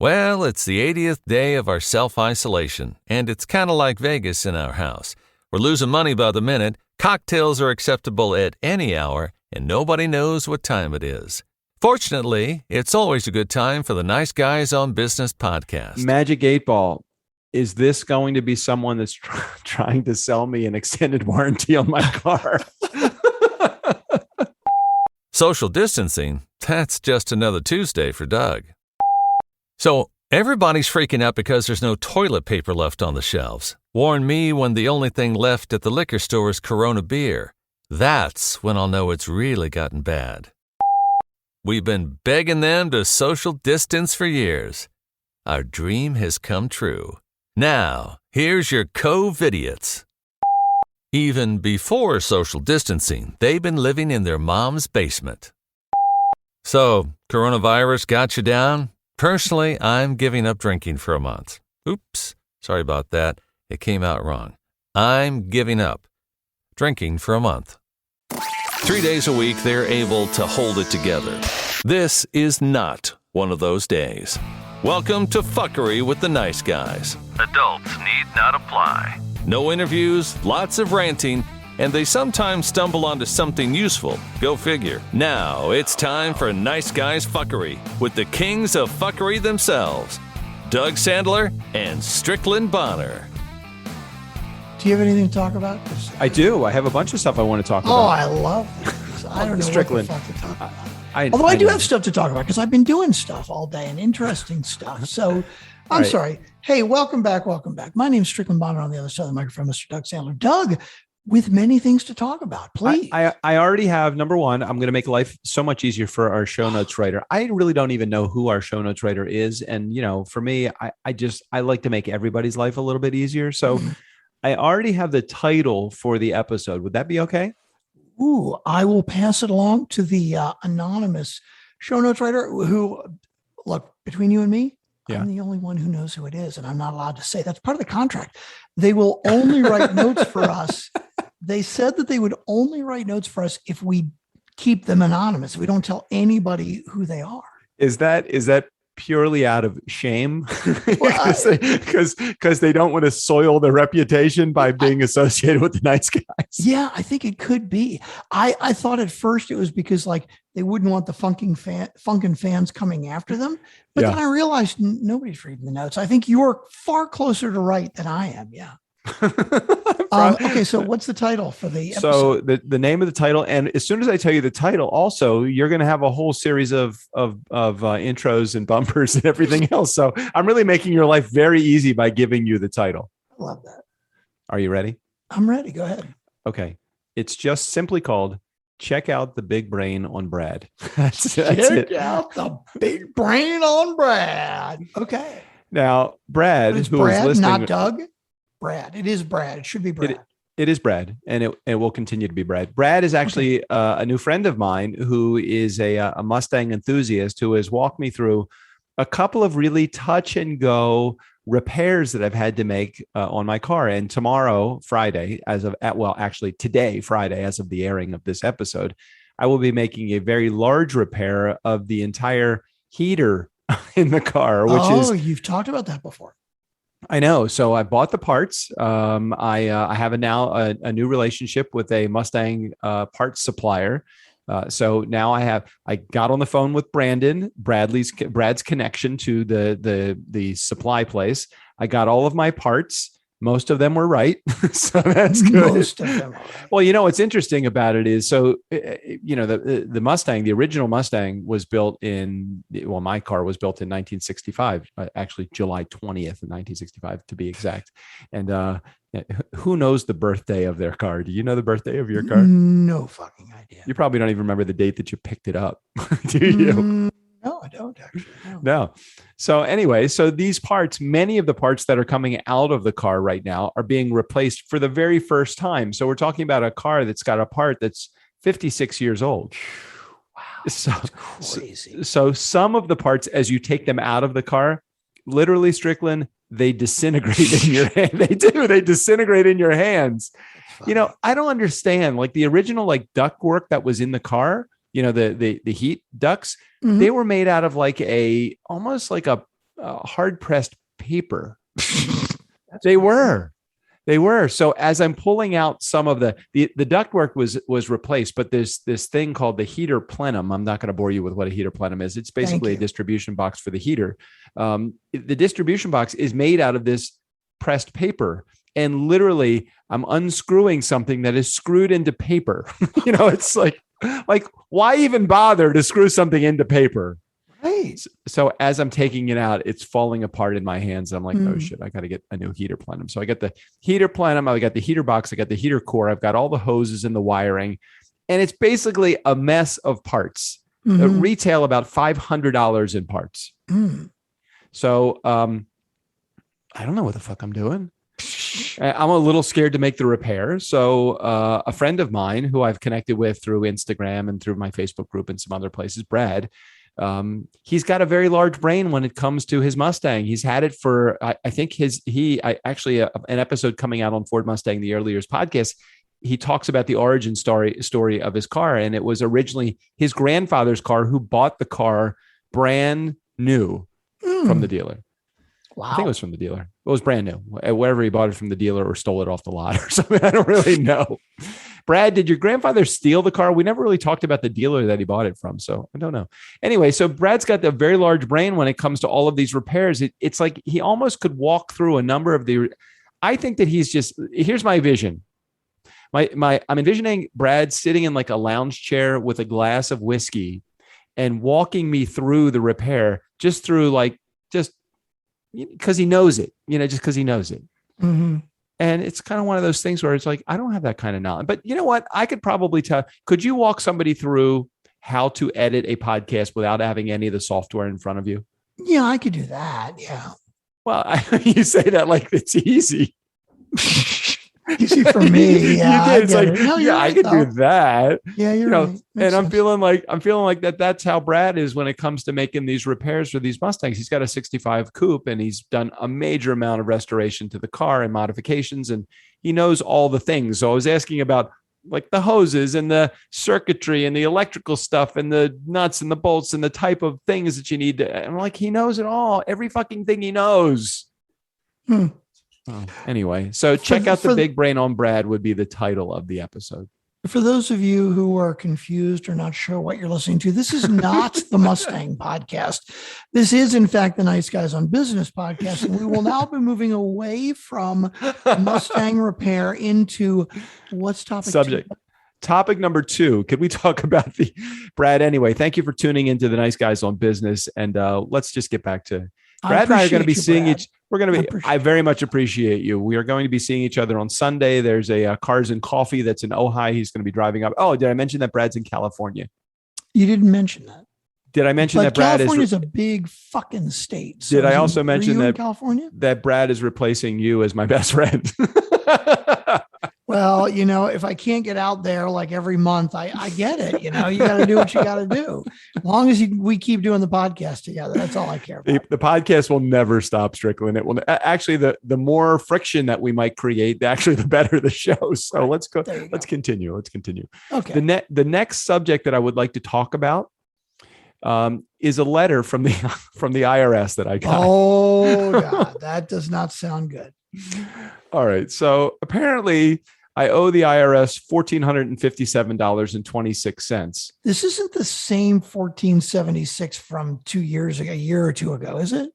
Well, it's the 80th day of our self-isolation, and it's kind of like Vegas in our house. We're losing money by the minute, cocktails are acceptable at any hour, and nobody knows what time it is. Fortunately, it's always a good time for the Nice Guys on Business podcast. Magic 8 Ball. Is this going to be someone that's trying to sell me an extended warranty on my car? Social distancing, that's just another Tuesday for Doug. So, everybody's freaking out because there's no toilet paper left on the shelves. Warn me when the only thing left at the liquor store is Corona beer. That's when I'll know it's really gotten bad. We've been begging them to social distance for years. Our dream has come true. Now, here's your COVID-idiots. Even before social distancing, they've been living in their mom's basement. So, coronavirus got you down? Personally, I'm giving up drinking for a month. Oops, sorry about that. It came out wrong. I'm giving up drinking for a month. 3 days a week, they're able to hold it together. This is not one of those days. Welcome to Fuckery with the Nice Guys. Adults need not apply. No interviews, lots of ranting, and they sometimes stumble onto something useful. Go figure. Now it's time for Nice Guys Fuckery with the kings of fuckery themselves, Doug Sandler and Strickland Bonner. Do you have anything to talk about? I do. I have a bunch of stuff I want to talk about. Oh, I love this. I don't know Strickland. what the fuck to talk about. Although I do have stuff to talk about because I've been doing stuff all day and interesting stuff. So I'm sorry. Hey, welcome back. Welcome back. My name's Strickland Bonner, on the other side of the microphone, Mr. Doug Sandler. Doug, with many things to talk about, please. I already have, number one, I'm going to make life so much easier for our show notes writer. I really don't even know who our show notes writer is. And, you know, for me, I like to make everybody's life a little bit easier. So I already have the title for the episode. Would that be okay? Ooh, I will pass it along to the anonymous show notes writer who, look, between you and me, I'm the only one who knows who it is, and I'm not allowed to say. That's part of the contract. They will only write notes for us. They said that they would only write notes for us if we keep them anonymous. We don't tell anybody who they are. Is that purely out of shame? Because they don't want to soil their reputation by being associated with the Nice Guys. Yeah, I think it could be. I thought at first it was because like they wouldn't want the funkin' fans coming after them. But then I realized nobody's reading the notes. I think you're far closer to right than I am. Yeah. Okay, so what's the title for the episode? So the name of the title, and as soon as I tell you the title, also you're going to have a whole series of intros and bumpers and everything else. So I'm really making your life very easy by giving you the title. I love that. Are you ready? I'm ready. Go ahead. Okay, it's just simply called "Check Out the Big Brain on Brad." that's Check it. out the big brain on Brad. Okay. Now, Brad, It's who Brad, is listening, not Doug. Brad. It is Brad. It should be Brad. It is Brad, and it will continue to be Brad. Brad is actually a new friend of mine who is a Mustang enthusiast who has walked me through a couple of really touch and go repairs that I've had to make on my car. And tomorrow, Friday, today, Friday, as of the airing of this episode, I will be making a very large repair of the entire heater in the car, you've talked about that before. I know. So I bought the parts. I have now a new relationship with a Mustang parts supplier. So now I got on the phone with Brad's connection to the supply place. I got all of my parts. Most of them were right. So that's good. Most of them are right. Well, what's interesting about it is, the Mustang, the original Mustang was built my car was built in 1965, actually July 20th of 1965 to be exact. And who knows the birthday of their car? Do you know the birthday of your car? No fucking idea. You probably don't even remember the date that you picked it up. Do you? No, I don't actually. No. So anyway, these parts, many of the parts that are coming out of the car right now are being replaced for the very first time. So we're talking about a car that's got a part that's 56 years old. Wow. That's crazy. So some of the parts, as you take them out of the car, literally, Strickland, they disintegrate in your hand. They do. They disintegrate in your hands. I don't understand. Like the original duct work that was in the car, the heat ducts, they were made out of almost like a hard pressed paper. They were. So as I'm pulling out some of the ductwork was replaced, but there's this thing called the heater plenum. I'm not going to bore you with what a heater plenum is. It's basically a distribution box for the heater. The distribution box is made out of this pressed paper. And literally, I'm unscrewing something that is screwed into paper. It's like, why even bother to screw something into paper? Right. So as I'm taking it out, it's falling apart in my hands. I'm like, oh shit, I got to get a new heater plenum. So I got the heater plenum. I got the heater box. I got the heater core. I've got all the hoses and the wiring. And it's basically a mess of parts. Retail about $500 in parts. So I don't know what the fuck I'm doing. I'm a little scared to make the repair. So a friend of mine who I've connected with through Instagram and through my Facebook group and some other places, Brad, he's got a very large brain when it comes to his Mustang. He's had it for, I think actually an episode coming out on Ford Mustang, the Early Years podcast. He talks about the origin story of his car. And it was originally his grandfather's car who bought the car brand new from the dealer. Wow. I think it was from the dealer. It was brand new, wherever he bought it from the dealer or stole it off the lot or something. I don't really know. Brad, did your grandfather steal the car? We never really talked about the dealer that he bought it from, so I don't know. Anyway, so Brad's got a very large brain when it comes to all of these repairs. It's like he almost could walk through a number of the. I think that here's my vision. I'm envisioning Brad sitting in like a lounge chair with a glass of whiskey and walking me through the repair, just because he knows it, just because he knows it. Mm-hmm. And it's kind of one of those things where it's like, I don't have that kind of knowledge, but you know what? I could probably could you walk somebody through how to edit a podcast without having any of the software in front of you? Yeah, I could do that. Yeah. Well, you say that like it's easy. Easy for me. Yeah. It's like, I could do that. Yeah, you're right. And I'm feeling like that's how Brad is when it comes to making these repairs for these Mustangs. He's got a 65 coupe and he's done a major amount of restoration to the car and modifications, and he knows all the things. So I was asking about like the hoses and the circuitry and the electrical stuff and the nuts and the bolts and the type of things that you need to. I'm like, he knows it all. Every fucking thing he knows. Oh, anyway, so check out the Big Brain on Brad would be the title of the episode. For those of you who are confused or not sure what you're listening to, this is not the Mustang podcast. This is, in fact, the Nice Guys on Business podcast. And we will now be moving away from Mustang repair into what's topic Topic number 2. Could we talk about Brad? Anyway, thank you for tuning into the Nice Guys on Business. And let's just get back to Brad and I are going to be seeing I very much appreciate you. We are going to be seeing each other on Sunday. There's a Cars and Coffee that's in Ojai. He's going to be driving up. Oh, did I mention that Brad's in California? You didn't mention that. Did I mention that Brad California's a big fucking state? So did I also mention that California? That Brad is replacing you as my best friend? Well, if I can't get out there like every month, I get it. You got to do what you got to do. As long as we keep doing the podcast together, that's all I care about. The podcast will never stop, Strickland. It will actually, the more friction that we might create, actually, the better the show. So let's go. Let's continue. Okay. The next subject that I would like to talk about is a letter from the IRS that I got. Oh God, that does not sound good. All right. So apparently I owe the IRS $1,457.26. This isn't the same 1476 from 2 years ago, a year or two ago, is it?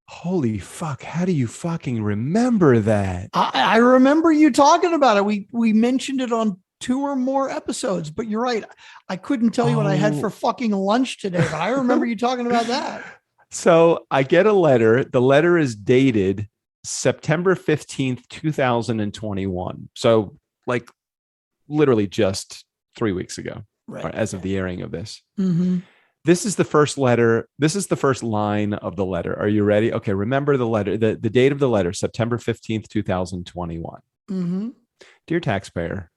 Holy fuck. How do you fucking remember that? I remember you talking about it. We mentioned it on 2 or more episodes, but you're right. I couldn't tell you what I had for fucking lunch today, but I remember you talking about that. So I get a letter. The letter is dated September 15th, 2021. So like literally just 3 weeks ago, right, as of the airing of this. Mm-hmm. This is the first letter. This is the first line of the letter. Are you ready? Okay. Remember the letter, the date of the letter, September 15th, 2021. Mm-hmm. Dear taxpayer,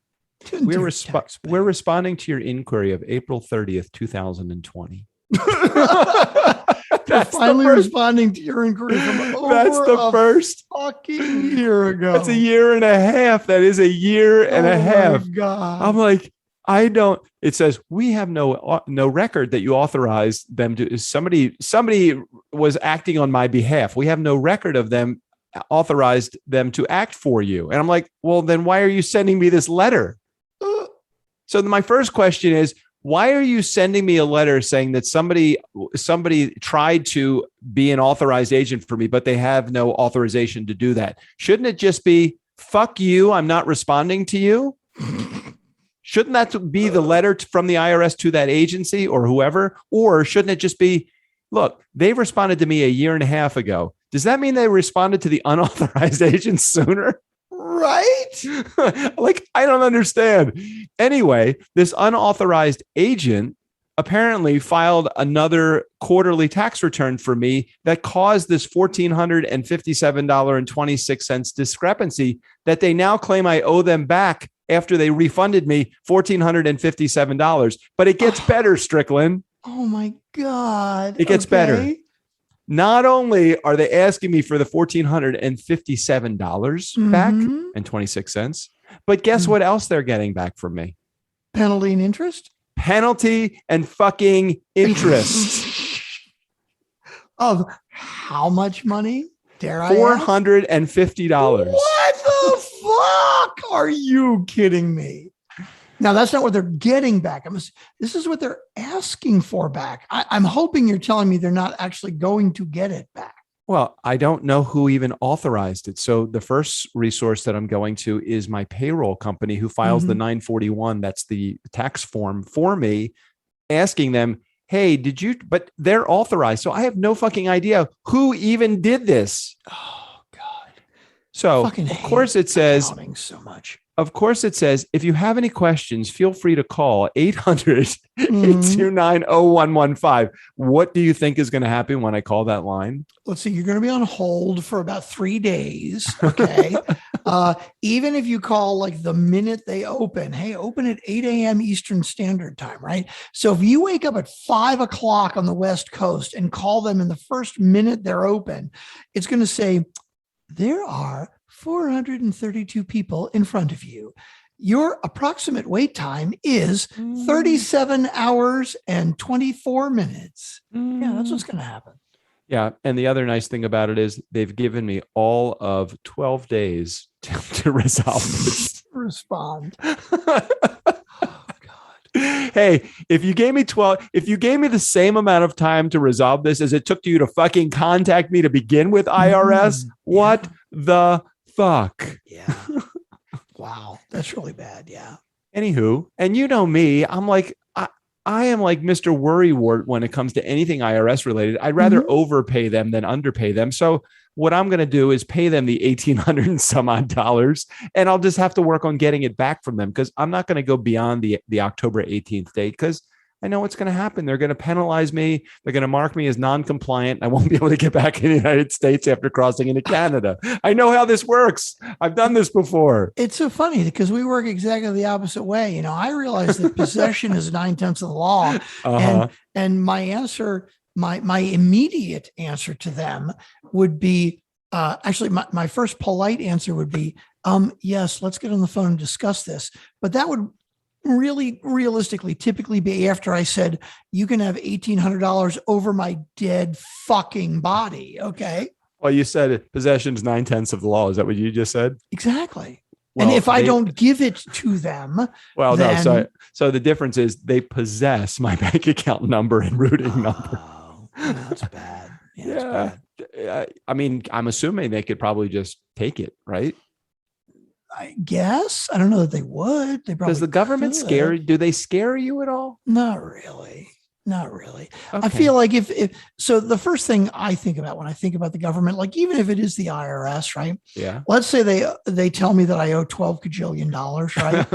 we're responding to your inquiry of April 30th, 2020. That's finally responding to your inquiry from first fucking year ago. That's a year and a half. That is a year and a half. God. I'm like, It says we have no record that you authorized them to. Somebody was acting on my behalf. We have no record of them authorized them to act for you. And I'm like, well, then why are you sending me this letter? So my first question is, why are you sending me a letter saying that somebody tried to be an authorized agent for me, but they have no authorization to do that? Shouldn't it just be, fuck you, I'm not responding to you? Shouldn't that be the letter from the IRS to that agency or whoever? Or shouldn't it just be, look, they responded to me a year and a half ago. Does that mean they responded to the unauthorized agent sooner? Right? Like, I don't understand. Anyway, this unauthorized agent apparently filed another quarterly tax return for me that caused this $1,457.26 discrepancy that they now claim I owe them back after they refunded me $1,457. But it gets better, Strickland. Oh my God. It gets better. Not only are they asking me for the $1,457 back and 26 cents, but guess what else they're getting back from me? Penalty and interest? Penalty and fucking interest. Of how much money? Dare I $450. What the fuck? Are you kidding me? Now, that's not what they're getting back. This is what they're asking for back. I'm hoping you're telling me they're not actually going to get it back. Well, I don't know who even authorized it. So the first resource that I'm going to is my payroll company who files the 941. That's the tax form for me, asking them, hey, did you, but they're authorized. So I have no fucking idea who even did this. Oh, God. So of course it says, so much. Of course, it says, if you have any questions, feel free to call 800-829-0115. What do you think is going to happen when I call that line? Let's see. You're going to be on hold for about 3 days. Okay. Even if you call like the minute they open, hey, open at 8 a.m. Eastern Standard Time, right? So if you wake up at 5 o'clock on the West Coast and call them in the first minute they're open, it's going to say, there are 432 people in front of you. Your approximate wait time is 37 hours and 24 minutes. Yeah, that's what's going to happen. Yeah. And the other nice thing about it is they've given me all of 12 days to resolve this. Respond. Hey, if you gave me the same amount of time to resolve this as it took you to fucking contact me to begin with, IRS, what the fuck? Yeah. Wow. That's really bad. Yeah. Anywho, and you know me, I'm like, I am like Mr. Worrywart when it comes to anything IRS related. I'd rather overpay them than underpay them. So what I'm going to do is pay them the $1,800 and some odd dollars, and I'll just have to work on getting it back from them because I'm not going to go beyond the October 18th date because I know what's going to happen. They're going to penalize me. They're going to mark me as non-compliant. I won't be able to get back in the United States after crossing into Canada. I know how this works. I've done this before. It's so funny because we work exactly the opposite way. You know, I realize that possession is 9/10 of the law. And my answer, my immediate answer to them would be, actually, my first polite answer would be, yes, let's get on the phone and discuss this. But that would really realistically typically be after I said, you can have $1,800 over my dead fucking body. Okay. Well, you said possession is 9/10 of the law. Is that what you just said? Exactly. Well, and if I don't give it to them, well, then, no. So the difference is they possess my bank account number and routing number. That's bad. Yeah. Bad. I mean, I'm assuming they could probably just take it, right? I guess. I don't know that they would. They probably Does the government scare you? Do they scare you at all? Not really. Not really. Okay. I feel like if so, the first thing I think about when I think about the government, like even if it is the IRS, right? Yeah. Let's say they tell me that I owe $12 gajillion, right?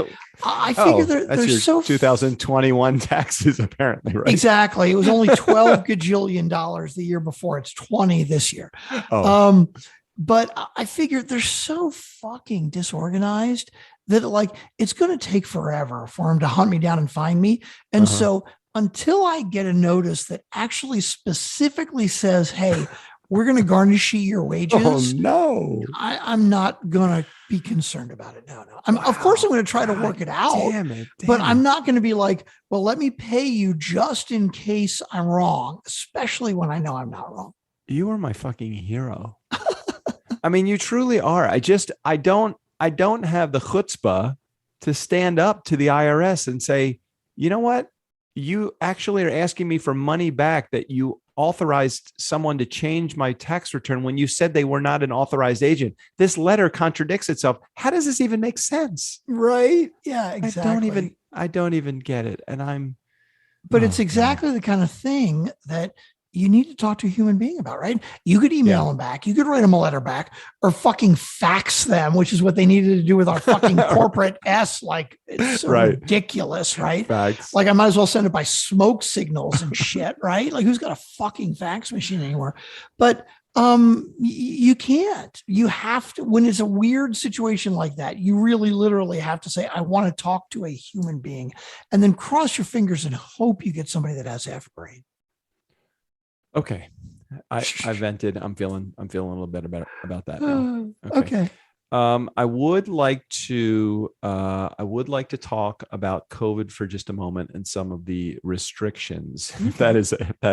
I figure they're your so 2021 taxes, apparently, right? Exactly. It was only $12 gajillion the year before. It's 20 this year. Oh. But I figure they're so fucking disorganized that like it's going to take forever for them to hunt me down and find me. And so until I get a notice that actually specifically says, hey, we're going to garnish your wages. Oh no. I'm not going to be concerned about it. No. Of course I'm going to try to work it out, but I'm not going to be like, well, let me pay you just in case I'm wrong, especially when I know I'm not wrong. You are my fucking hero. I mean, you truly are. I don't have the chutzpah to stand up to the IRS and say, you know what? You actually are asking me for money back that you authorized someone to change my tax return when you said they were not an authorized agent. This letter contradicts itself. How does this even make sense? Right. Yeah, exactly. I don't even get it. And but it's exactly the kind of thing that you need to talk to a human being about, right? You could email them back. You could write them a letter back or fucking fax them, which is what they needed to do with our fucking corporate S. Like, it's so ridiculous, right? Facts. Like, I might as well send it by smoke signals and shit, right? Like, who's got a fucking fax machine anymore? But you can't. You have to, when it's a weird situation like that, you really literally have to say, I want to talk to a human being, and then cross your fingers and hope you get somebody that has half a brain. Okay. I vented. I'm feeling a little bit about that now. Okay. I would like to talk about COVID for just a moment and some of the restrictions. If that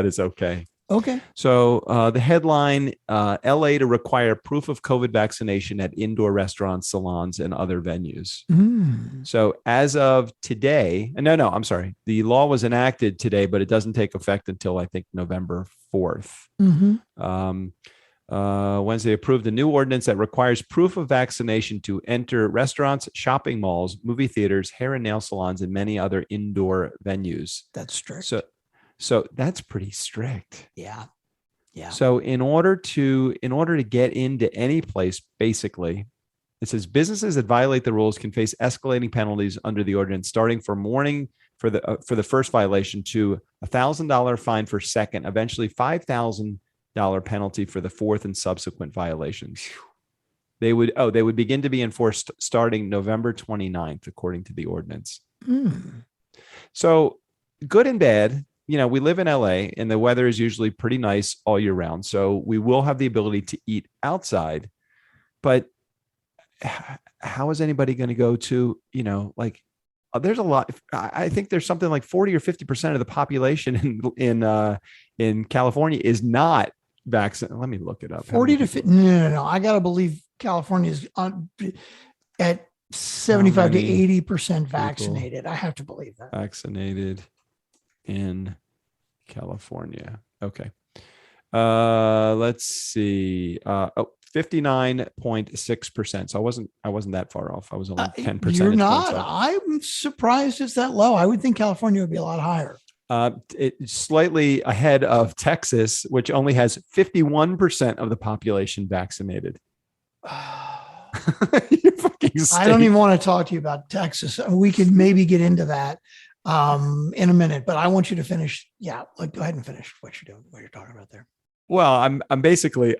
is okay. Okay. So the headline, LA to require proof of COVID vaccination at indoor restaurants, salons, and other venues. So as of today, I'm sorry. The law was enacted today, but it doesn't take effect until I think November 4th. Wednesday approved a new ordinance that requires proof of vaccination to enter restaurants, shopping malls, movie theaters, hair and nail salons, and many other indoor venues. That's strict. So that's pretty strict. Yeah. So in order to get into any place, basically, it says businesses that violate the rules can face escalating penalties under the ordinance, starting for the first violation to $1,000 fine for second, eventually $5,000 penalty for the fourth and subsequent violations. They would begin to be enforced starting November 29th, according to the ordinance. So good and bad. We live in LA and the weather is usually pretty nice all year round. So we will have the ability to eat outside, but how is anybody going to go to, there's a lot. I think there's something like 40 or 50% of the population in California is not vaccinated. Let me look it up. 40 to 50. No. I got to believe California is at 75 to 80% vaccinated. I have to believe that. Vaccinated in California. Okay. Let's see. 59.6%. So I wasn't that far off. I was only 10%. You're not. I'm surprised it's that low. I would think California would be a lot higher. It's slightly ahead of Texas, which only has 51% of the population vaccinated. You fucking state. I don't even want to talk to you about Texas. We could maybe get into that in a minute, but I want you to finish. Yeah, go ahead and finish what you're doing, what you're talking about there. Well, I'm basically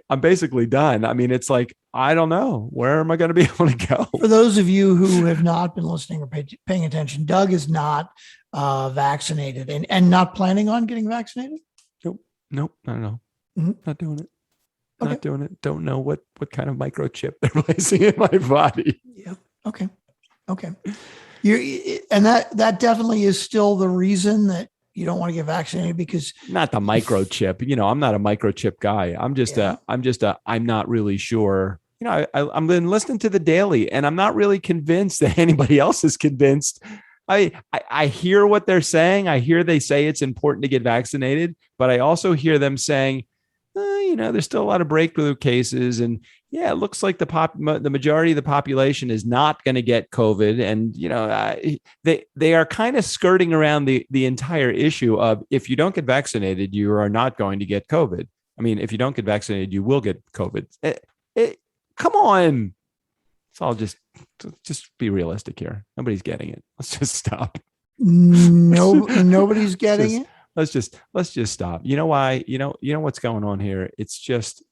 done. I mean, it's like, I don't know, where am I going to be able to go? For those of you who have not been listening or paying attention, Doug is not vaccinated and not planning on getting vaccinated. Nope, not at all. Not doing it. Okay. Not doing it. Don't know what kind of microchip they're placing in my body. Yeah. Okay. And that definitely is still the reason that you don't want to get vaccinated, because not the microchip. I'm not a microchip guy. I'm not really sure. I'm been listening to the Daily, and I'm not really convinced that anybody else is convinced. I hear what they're saying. I hear they say it's important to get vaccinated, but I also hear them saying, there's still a lot of breakthrough cases, and it looks like the majority of the population is not going to get COVID, and they are kind of skirting around the entire issue of, if you don't get vaccinated, you are not going to get COVID. I mean, if you don't get vaccinated, you will get COVID. Come on, it's all just be realistic here. Nobody's getting it. Let's just stop. Nobody's getting it. Let's just stop. You know why? You know what's going on here? It's just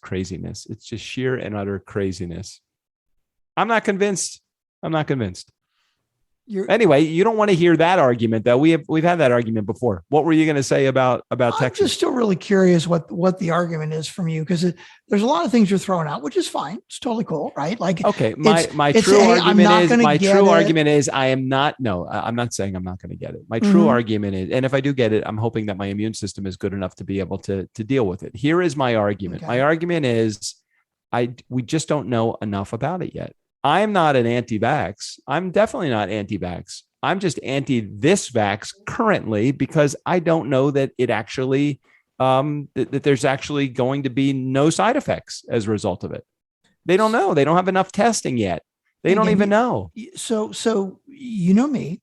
craziness. It's just sheer and utter craziness. I'm not convinced. Anyway, you don't want to hear that argument, though. We've had that argument before. What were you going to say about Texas? I'm just still really curious what the argument is from you, because there's a lot of things you're throwing out, which is fine. It's totally cool, right? Like, okay, my true argument is I am not. No, I'm not saying I'm not going to get it. My true argument is, and if I do get it, I'm hoping that my immune system is good enough to be able to deal with it. Here is my argument. Okay. My argument is, we just don't know enough about it yet. I'm not an anti-vax. I'm definitely not anti-vax. I'm just anti this vax currently because I don't know that it actually, that there's actually going to be no side effects as a result of it. They don't know. They don't have enough testing yet. They don't even know. So you know me.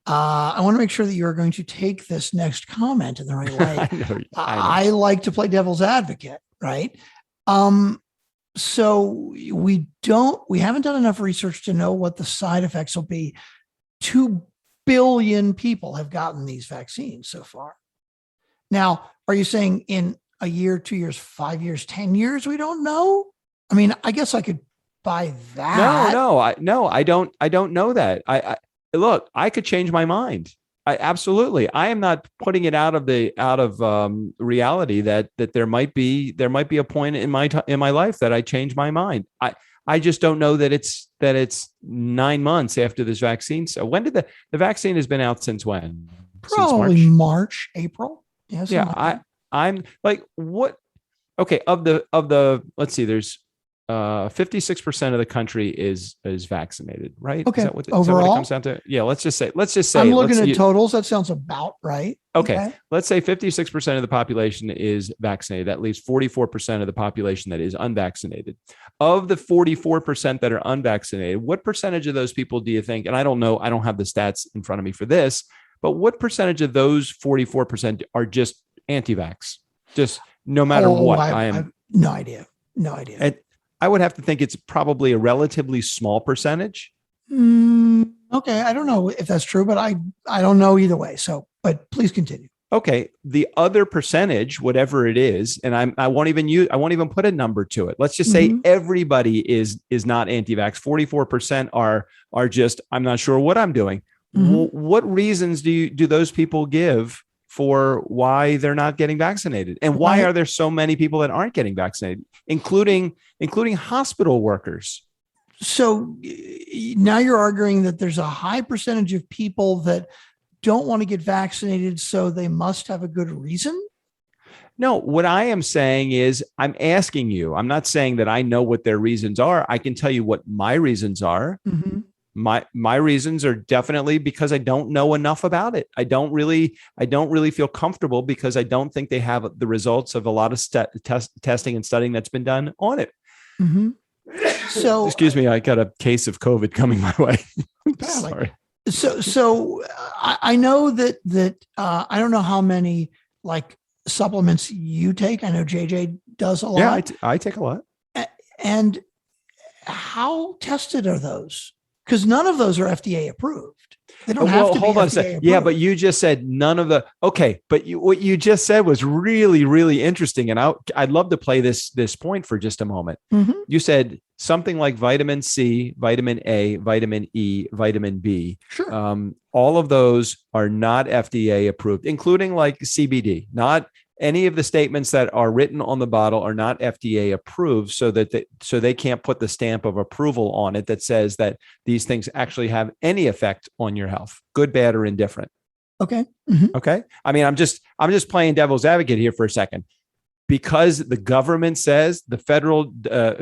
I want to make sure that you're going to take this next comment in the right way. I like to play devil's advocate, right? So we haven't done enough research to know what the side effects will be. 2 billion people have gotten these vaccines so far. Now, are you saying in a year, 2 years, 5 years, 10 years, we don't know? I mean, I guess I could buy that. No, I don't know that. Look, I could change my mind. Absolutely. I am not putting it out of reality that there might be a point in my life that I change my mind. I just don't know that it's 9 months after this vaccine. So when did the vaccine has been out since when? Probably since March, April. Yes. Yeah. I'm like, what? Okay. Of the let's see, there's 56% of the country is vaccinated, right? Okay. Is that what overall it comes down to? Yeah. Let's just say. I'm looking at totals. That sounds about right. Okay. Let's say 56% of the population is vaccinated. That leaves 44% of the population that is unvaccinated. Of the 44% that are unvaccinated, what percentage of those people do you think? And I don't know. I don't have the stats in front of me for this, but what percentage of those 44% are just anti-vax? Just no matter what. I have no idea. No idea. And I would have to think it's probably a relatively small percentage. Okay. I don't know if that's true, but I don't know either way. So, but please continue. Okay. The other percentage, whatever it is, and I won't even put a number to it. Let's just say everybody is not anti-vax. 44% are just, I'm not sure what I'm doing. What reasons do those people give for why they're not getting vaccinated? And why are there so many people that aren't getting vaccinated, including hospital workers? So now you're arguing that there's a high percentage of people that don't want to get vaccinated, so they must have a good reason? No, what I am saying is I'm asking you. I'm not saying that I know what their reasons are. I can tell you what my reasons are. My reasons are definitely because I don't know enough about it. I don't really feel comfortable because I don't think they have the results of a lot of testing and studying that's been done on it. So, excuse me, I got a case of COVID coming my way. Sorry. So I know that I don't know how many like supplements you take. I know JJ does a lot. Yeah, I take a lot. And how tested are those? Because none of those are FDA approved. They don't have to be hold on FDA a second. approved. Yeah, but you just said none of the. Okay, but what you just said was really, really interesting, and I'd love to play this point for just a moment. You said something like vitamin C, vitamin A, vitamin E, vitamin B. Sure. All of those are not FDA approved, including like CBD. Not any of the statements that are written on the bottle are not FDA approved, so they can't put the stamp of approval on it that says that these things actually have any effect on your health, good, bad, or indifferent. Okay. Okay. I mean, I'm just playing devil's advocate here for a second, because the government says, the Federal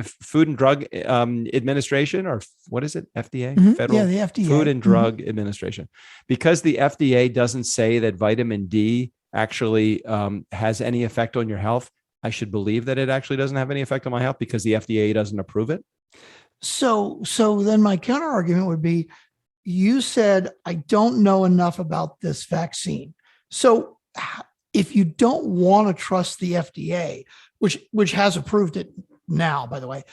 Food and Drug Administration, or what is it? FDA? Federal the FDA. Food and Drug Administration. Because the FDA doesn't say that vitamin D actually has any effect on your health, I should believe that it actually doesn't have any effect on my health because the FDA doesn't approve it. So then my counter argument would be, you said, I don't know enough about this vaccine. So if you don't want to trust the FDA, which has approved it now, by the way,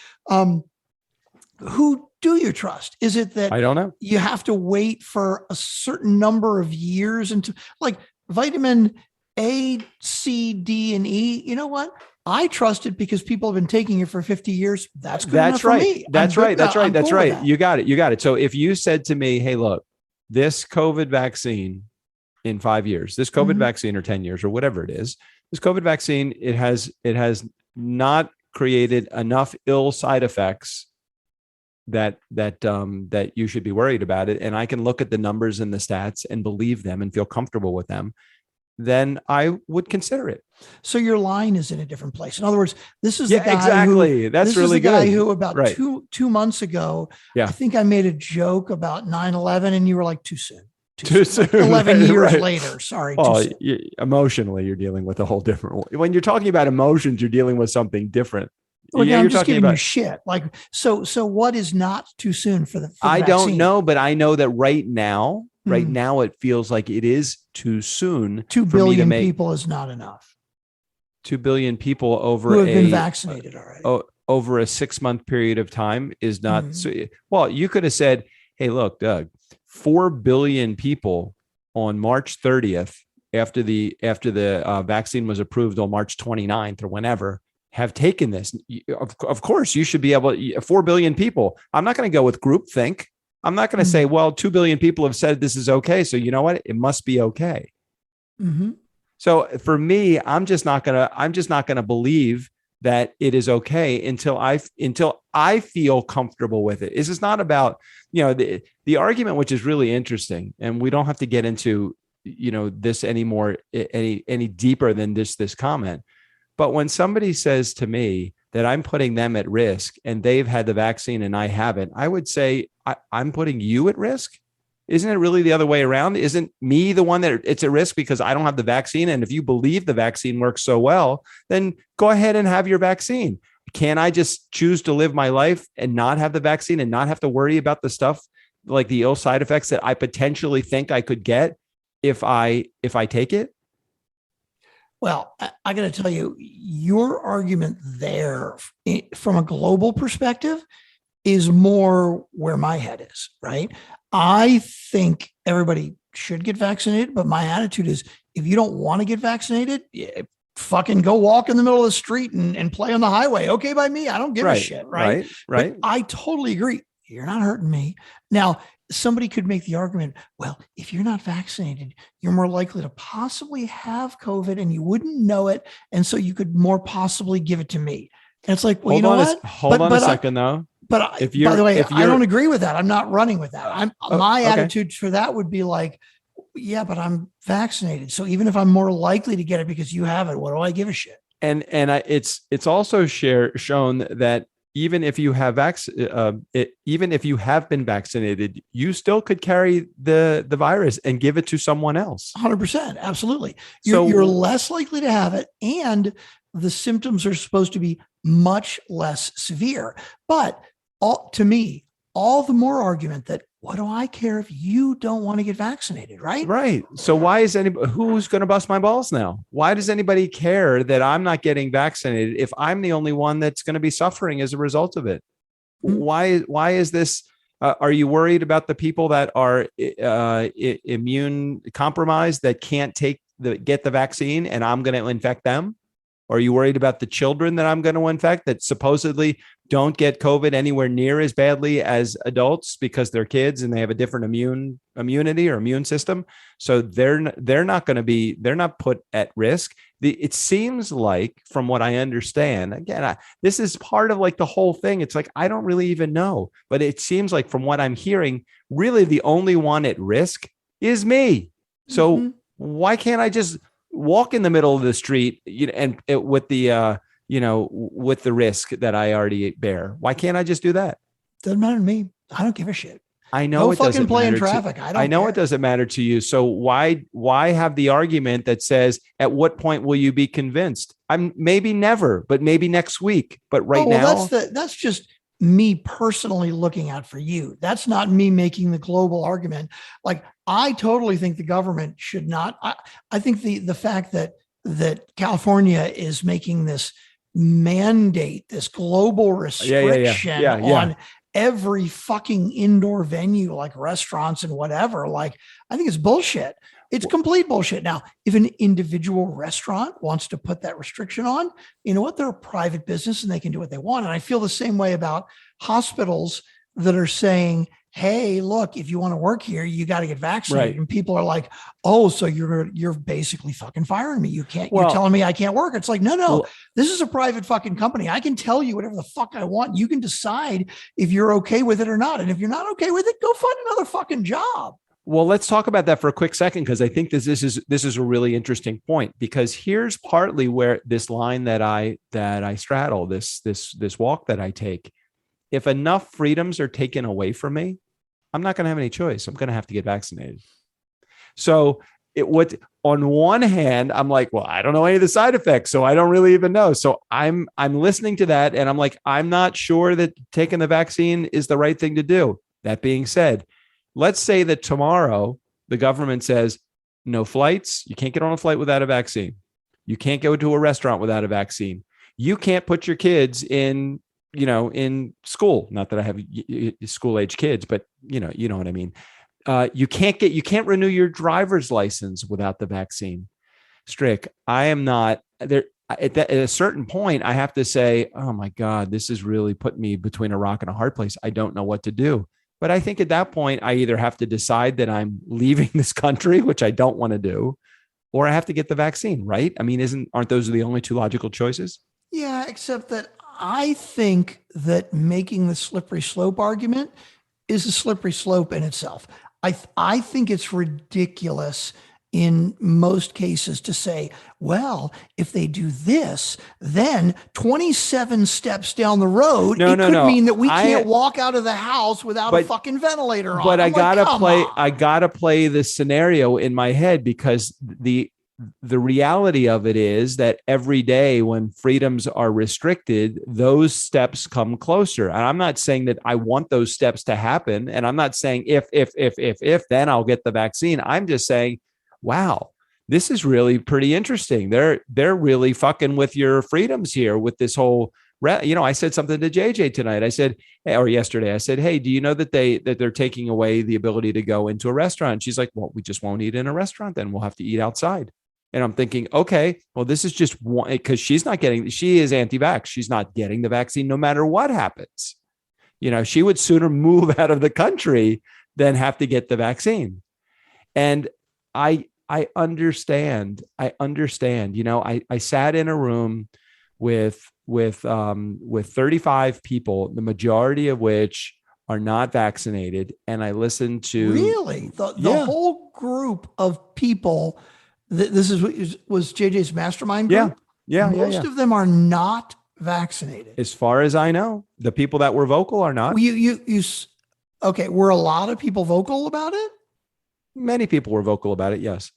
who do you trust? Is it that I don't know? You have to wait for a certain number of years into, like, vitamin A, C, D, and E? You know what? I trust it because people have been taking it for 50 years. That's good enough for me. That's right. You got it. So if you said to me, hey, look, this COVID vaccine in 5 years, this COVID vaccine or 10 years or whatever it is, this COVID vaccine, it has not created enough ill side effects that you should be worried about it. And I can look at the numbers and the stats and believe them and feel comfortable with them, then I would consider it. So your line is in a different place. In other words, this is the guy exactly. That's really good. Guy who about two months ago, I think I made a joke about 9/11 and you were like, too soon. Too soon. Like 11 years later. Sorry. Well, emotionally, you're dealing with a whole different. When you're talking about emotions, you're dealing with something different. Well, I'm just giving you shit. Like, so what is not too soon for the I vaccine? don't know, but I know that right now, it feels like it is too soon. 2 billion people is not enough. 2 billion people who have been vaccinated already. Over a 6-month period of time is not. Well, you could have said, hey, look, Doug, 4 billion people on March 30th, after the vaccine was approved on March 29th or whenever, have taken this. Of course, you should be able. 4 billion people. I'm not going to go with groupthink. I'm not going to say, well, 2 billion people have said this is okay, so you know what? It must be okay. So for me, I'm just not gonna believe that it is okay until I feel comfortable with it. This is not about, the argument, which is really interesting, and we don't have to get into, this anymore, any deeper than this comment. But when somebody says to me that I'm putting them at risk and they've had the vaccine and I haven't, I would say, I'm putting you at risk. Isn't it really the other way around? Isn't me the one that it's at risk because I don't have the vaccine? And if you believe the vaccine works so well, then go ahead and have your vaccine. Can I just choose to live my life and not have the vaccine and not have to worry about the stuff like the ill side effects that I potentially think I could get if I take it? Well, I got to tell you, your argument there from a global perspective is more where my head is, right? I think everybody should get vaccinated, but my attitude is if you don't want to get vaccinated, fucking go walk in the middle of the street and play on the highway. Okay, by me, I don't give a shit, right? Right. But I totally agree. You're not hurting me. Now, somebody could make the argument, well, if you're not vaccinated, you're more likely to possibly have COVID and you wouldn't know it. And so you could more possibly give it to me. And it's like, well, hold on a second though. But by the way, I don't agree with that. I'm not running with that. My attitude for that would be like, yeah, but I'm vaccinated. So even if I'm more likely to get it because you have it, what do I give a shit? And it's also shown that even if you have even if you have been vaccinated, you still could carry the virus and give it to someone else. 100%, absolutely. You're less likely to have it, and the symptoms are supposed to be much less severe. But to me, all the more argument that what do I care if you don't want to get vaccinated, right? Right. So why is who's going to bust my balls now? Why does anybody care that I'm not getting vaccinated if I'm the only one that's going to be suffering as a result of it? Why is this? Are you worried about the people that are immune compromised that can't get the vaccine and I'm going to infect them? Are you worried about the children that I'm going to infect that supposedly don't get COVID anywhere near as badly as adults because they're kids and they have a different immunity or immune system? So they're not put at risk. It seems like, from what I understand, again, this is part of like the whole thing. It's like, I don't really even know, but it seems like from what I'm hearing, really the only one at risk is me. So why can't I just walk in the middle of the street, with the risk that I already bear? Why can't I just do that? Doesn't matter to me. I don't give a shit. I know it doesn't play in matter traffic. I know it doesn't matter to you. So why have the argument that says, at what point will you be convinced? I'm maybe never, but maybe next week. But now, that's just me personally looking out for you. That's not me making the global argument. Like, I totally think the government should not. I think the fact that California is making this mandate, this global restriction on every fucking indoor venue, like restaurants and whatever, like, I think it's bullshit. It's complete bullshit. Now, if an individual restaurant wants to put that restriction on, you know what? They're a private business and they can do what they want. And I feel the same way about hospitals that are saying, hey, look, if you want to work here, you got to get vaccinated. Right. And people are like, oh, so you're basically fucking firing me. You can't, Well, you're telling me I can't work. It's like, no, well, this is a private fucking company. I can tell you whatever the fuck I want. You can decide if you're okay with it or not. And if you're not okay with it, go find another fucking job. Well, let's talk about that for a quick second, because I think this is a really interesting point, because here's partly where this line that I straddle, this walk that I take. If enough freedoms are taken away from me, I'm not going to have any choice. I'm going to have to get vaccinated. So on one hand, I'm like, well, I don't know any of the side effects, so I don't really even know. So I'm listening to that, and I'm like, I'm not sure that taking the vaccine is the right thing to do. That being said, let's say that tomorrow the government says no flights. You can't get on a flight without a vaccine. You can't go to a restaurant without a vaccine. You can't put your kids in school. Not that I have school age kids, but you know what I mean. You can't renew your driver's license without the vaccine. Strick, I am not there. At a certain point, I have to say, oh my God, this is really putting me between a rock and a hard place. I don't know what to do. But I think at that point, I either have to decide that I'm leaving this country, which I don't want to do, or I have to get the vaccine, right? I mean, aren't those the only two logical choices? Yeah, except that I think that making the slippery slope argument is a slippery slope in itself. I think it's ridiculous in most cases to say, well, if they do this, then 27 steps down the road, it could mean that we can't walk out of the house without a fucking ventilator on. But I gotta play this scenario in my head, because the reality of it is that every day when freedoms are restricted, those steps come closer. And I'm not saying that I want those steps to happen. And I'm not saying if, then I'll get the vaccine. I'm just saying, wow, this is really pretty interesting. They're really fucking with your freedoms here with this whole, I said something to JJ tonight. I said, or yesterday, I said, hey, do you know that they're taking away the ability to go into a restaurant? And she's like, well, we just won't eat in a restaurant. Then we'll have to eat outside. And I'm thinking, okay, well, this is just one, because she is anti-vax. She's not getting the vaccine no matter what happens. She would sooner move out of the country than have to get the vaccine. And I understand. I sat in a room with 35 people, the majority of which are not vaccinated. And I listened to the whole group of people. This was JJ's mastermind group. Yeah. Most of them are not vaccinated. As far as I know, the people that were vocal are not. Okay. Were a lot of people vocal about it? Many people were vocal about it. Yes.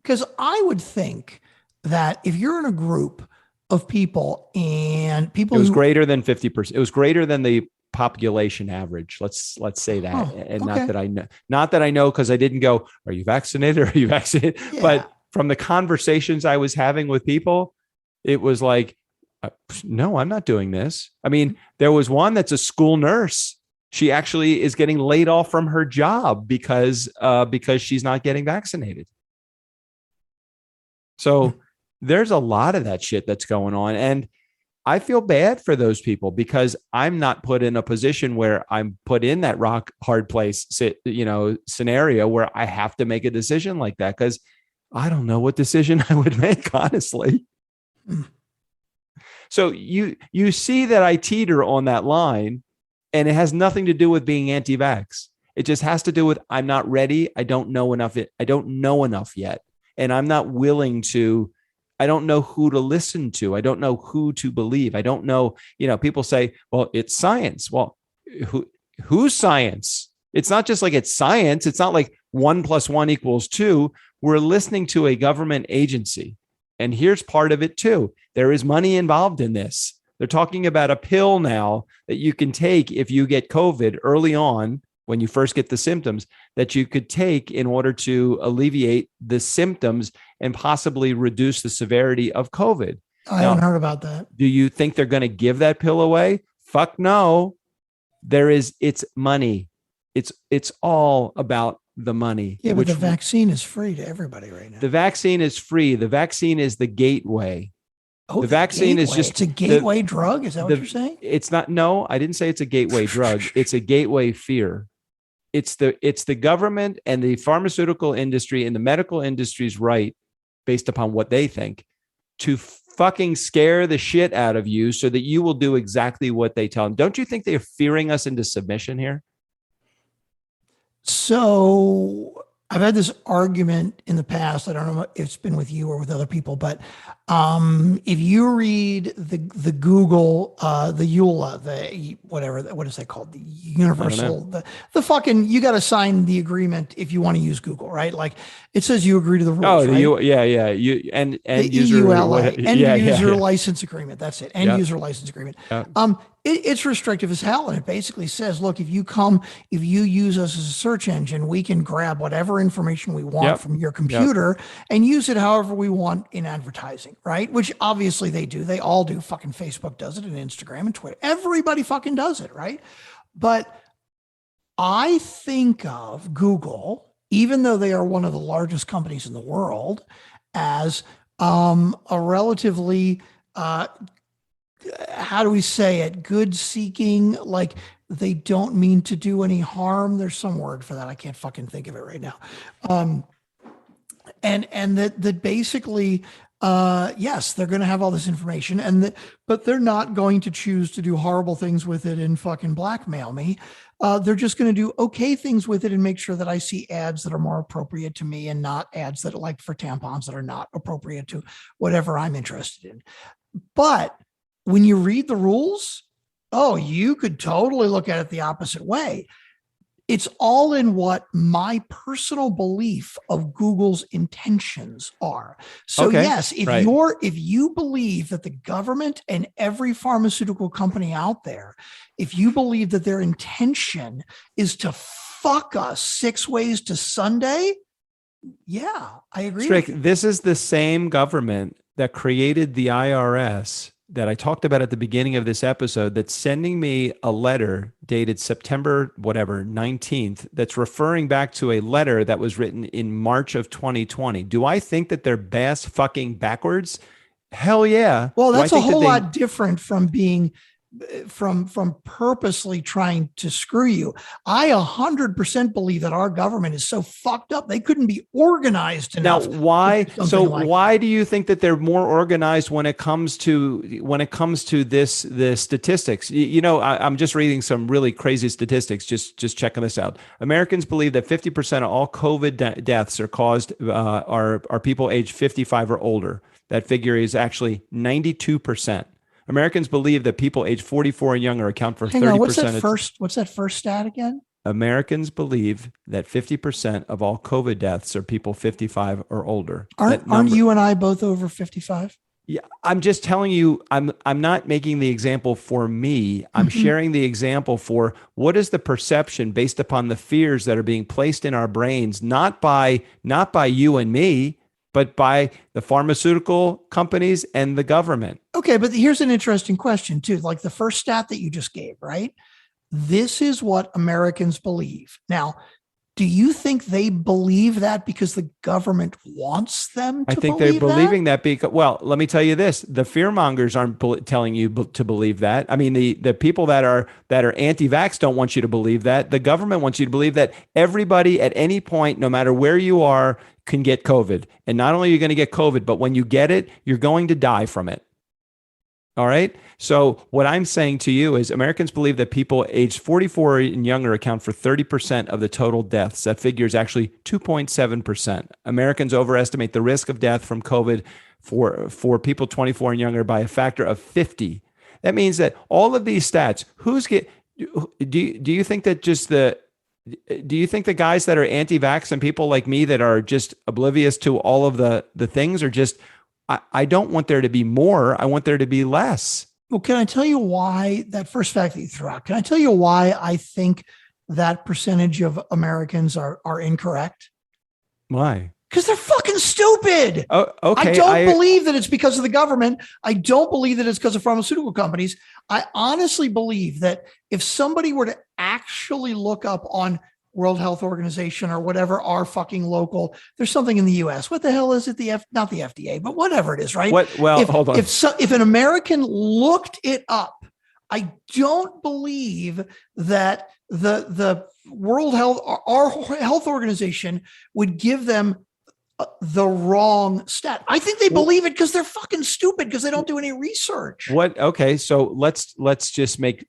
Because I would think that if you're in a group of people and people, it was greater than 50%. It was greater than the population average. Let's say that. And okay. Not that I know, because I didn't go, are you vaccinated? Are you vaccinated? Yeah. But from the conversations I was having with people, it was like, no, I'm not doing this. I mean, there was one that's a school nurse. She actually is getting laid off from her job because she's not getting vaccinated. So there's a lot of that shit that's going on. And I feel bad for those people, because I'm not put in a position where I'm put in that rock hard place, scenario where I have to make a decision like that, because I don't know what decision I would make, honestly. So you see that I teeter on that line, and it has nothing to do with being anti-vax. It just has to do with, I'm not ready. I don't know enough yet. And I'm not willing to, I don't know who to listen to. I don't know who to believe. I don't know, people say, well, it's science. Well, who's science? It's not just like it's science. It's not like 1 + 1 = 2. We're listening to a government agency. And here's part of it too. There is money involved in this. They're talking about a pill now that you can take if you get COVID early on, when you first get the symptoms, that you could take in order to alleviate the symptoms and possibly reduce the severity of COVID. I haven't heard about that. Do you think they're going to give that pill away? Fuck no. It's money. It's all about the money. Yeah, but the vaccine is free to everybody right now. The vaccine is free. The vaccine is the gateway. Oh, the vaccine is just it's a gateway drug. Is that what you're saying? It's not. No, I didn't say it's a gateway drug. It's a gateway fear. it's the government and the pharmaceutical industry and the medical industry's right, based upon what they think, to fucking scare the shit out of you so that you will do exactly what they tell them. Don't you think they're fearing us into submission here? So I've had this argument in the past. I don't know if it's been with you or with other people, but if you read the Google, the EULA, the whatever, what is that called? The universal, the fucking, you got to sign the agreement if you want to use Google, right? Like it says you agree to the rules. Oh, right? You and the user EULA, end user license agreement. That's it. End user license agreement. It's restrictive as hell. And it basically says, look, if you use us as a search engine, we can grab whatever information we want from your computer and use it however we want in advertising, right? Which obviously they do. They all do. Fucking Facebook does it, and Instagram and Twitter. Everybody fucking does it, right? But I think of Google, even though they are one of the largest companies in the world, as a relatively how do we say it? Good seeking, like they don't mean to do any harm. There's some word for that. I can't fucking think of it right now. And that basically, yes, they're going to have all this information but they're not going to choose to do horrible things with it and fucking blackmail me. They're just going to do okay things with it and make sure that I see ads that are more appropriate to me and not ads that are like for tampons that are not appropriate to whatever I'm interested in. But when you read the rules, you could totally look at it the opposite way. It's all in what my personal belief of Google's intentions are. So yes, if you believe that the government and every pharmaceutical company out there, if you believe that their intention is to fuck us 6 ways to Sunday, yeah, I agree. Strick, this is the same government that created the IRS that I talked about at the beginning of this episode, that's sending me a letter dated September 19th, that's referring back to a letter that was written in March of 2020. Do I think that they're bass fucking backwards? Hell yeah. Well, that's a whole lot different from being from purposely trying to screw you. I 100% believe that our government is so fucked up they couldn't be organized enough. Now, why? So why do you think that they're more organized when it comes to the statistics? I'm just reading some really crazy statistics. Just checking this out. Americans believe that 50% of all COVID deaths are caused are people aged 55 or older. That figure is actually 92%. Americans believe that people age 44 and younger account for 30%. What's that first stat again? Americans believe that 50% of all COVID deaths are people 55 or older. Aren't you and I both over 55? Yeah, I'm just telling you, I'm not making the example for me. I'm sharing the example for what is the perception based upon the fears that are being placed in our brains, not by you and me, but by the pharmaceutical companies and the government. Okay, but here's an interesting question too. Like the first stat that you just gave, right? This is what Americans believe. Now, do you think they believe that because the government wants them to believe that? I think they're believing that because, well, let me tell you this. The fearmongers aren't telling you to believe that. I mean, the people that are anti-vax don't want you to believe that. The government wants you to believe that everybody at any point, no matter where you are, can get COVID. And not only are you going to get COVID, but when you get it, you're going to die from it. All right. So what I'm saying to you is Americans believe that people aged 44 and younger account for 30% of the total deaths. That figure is actually 2.7%. Americans overestimate the risk of death from COVID for people 24 and younger by a factor of 50. That means that all of these stats, do you think that just do you think the guys that are anti-vax and people like me that are just oblivious to all of the things are just, I don't want there to be more. I want there to be less. Well, can I tell you why that first fact that you threw out? Can I tell you why I think that percentage of Americans are incorrect? Why? Because they're fucking stupid. Oh, okay. I don't believe that it's because of the government. I don't believe that it's because of pharmaceutical companies. I honestly believe that if somebody were to actually look up on World Health Organization or whatever, our fucking local, there's something in the US. What the hell is it? Not the FDA, but whatever it is, right? Hold on. If an American looked it up I don't believe that the World Health, our health organization, would give them the wrong stat. I think they believe it because they're fucking stupid because they don't do any research. Okay, so let's just make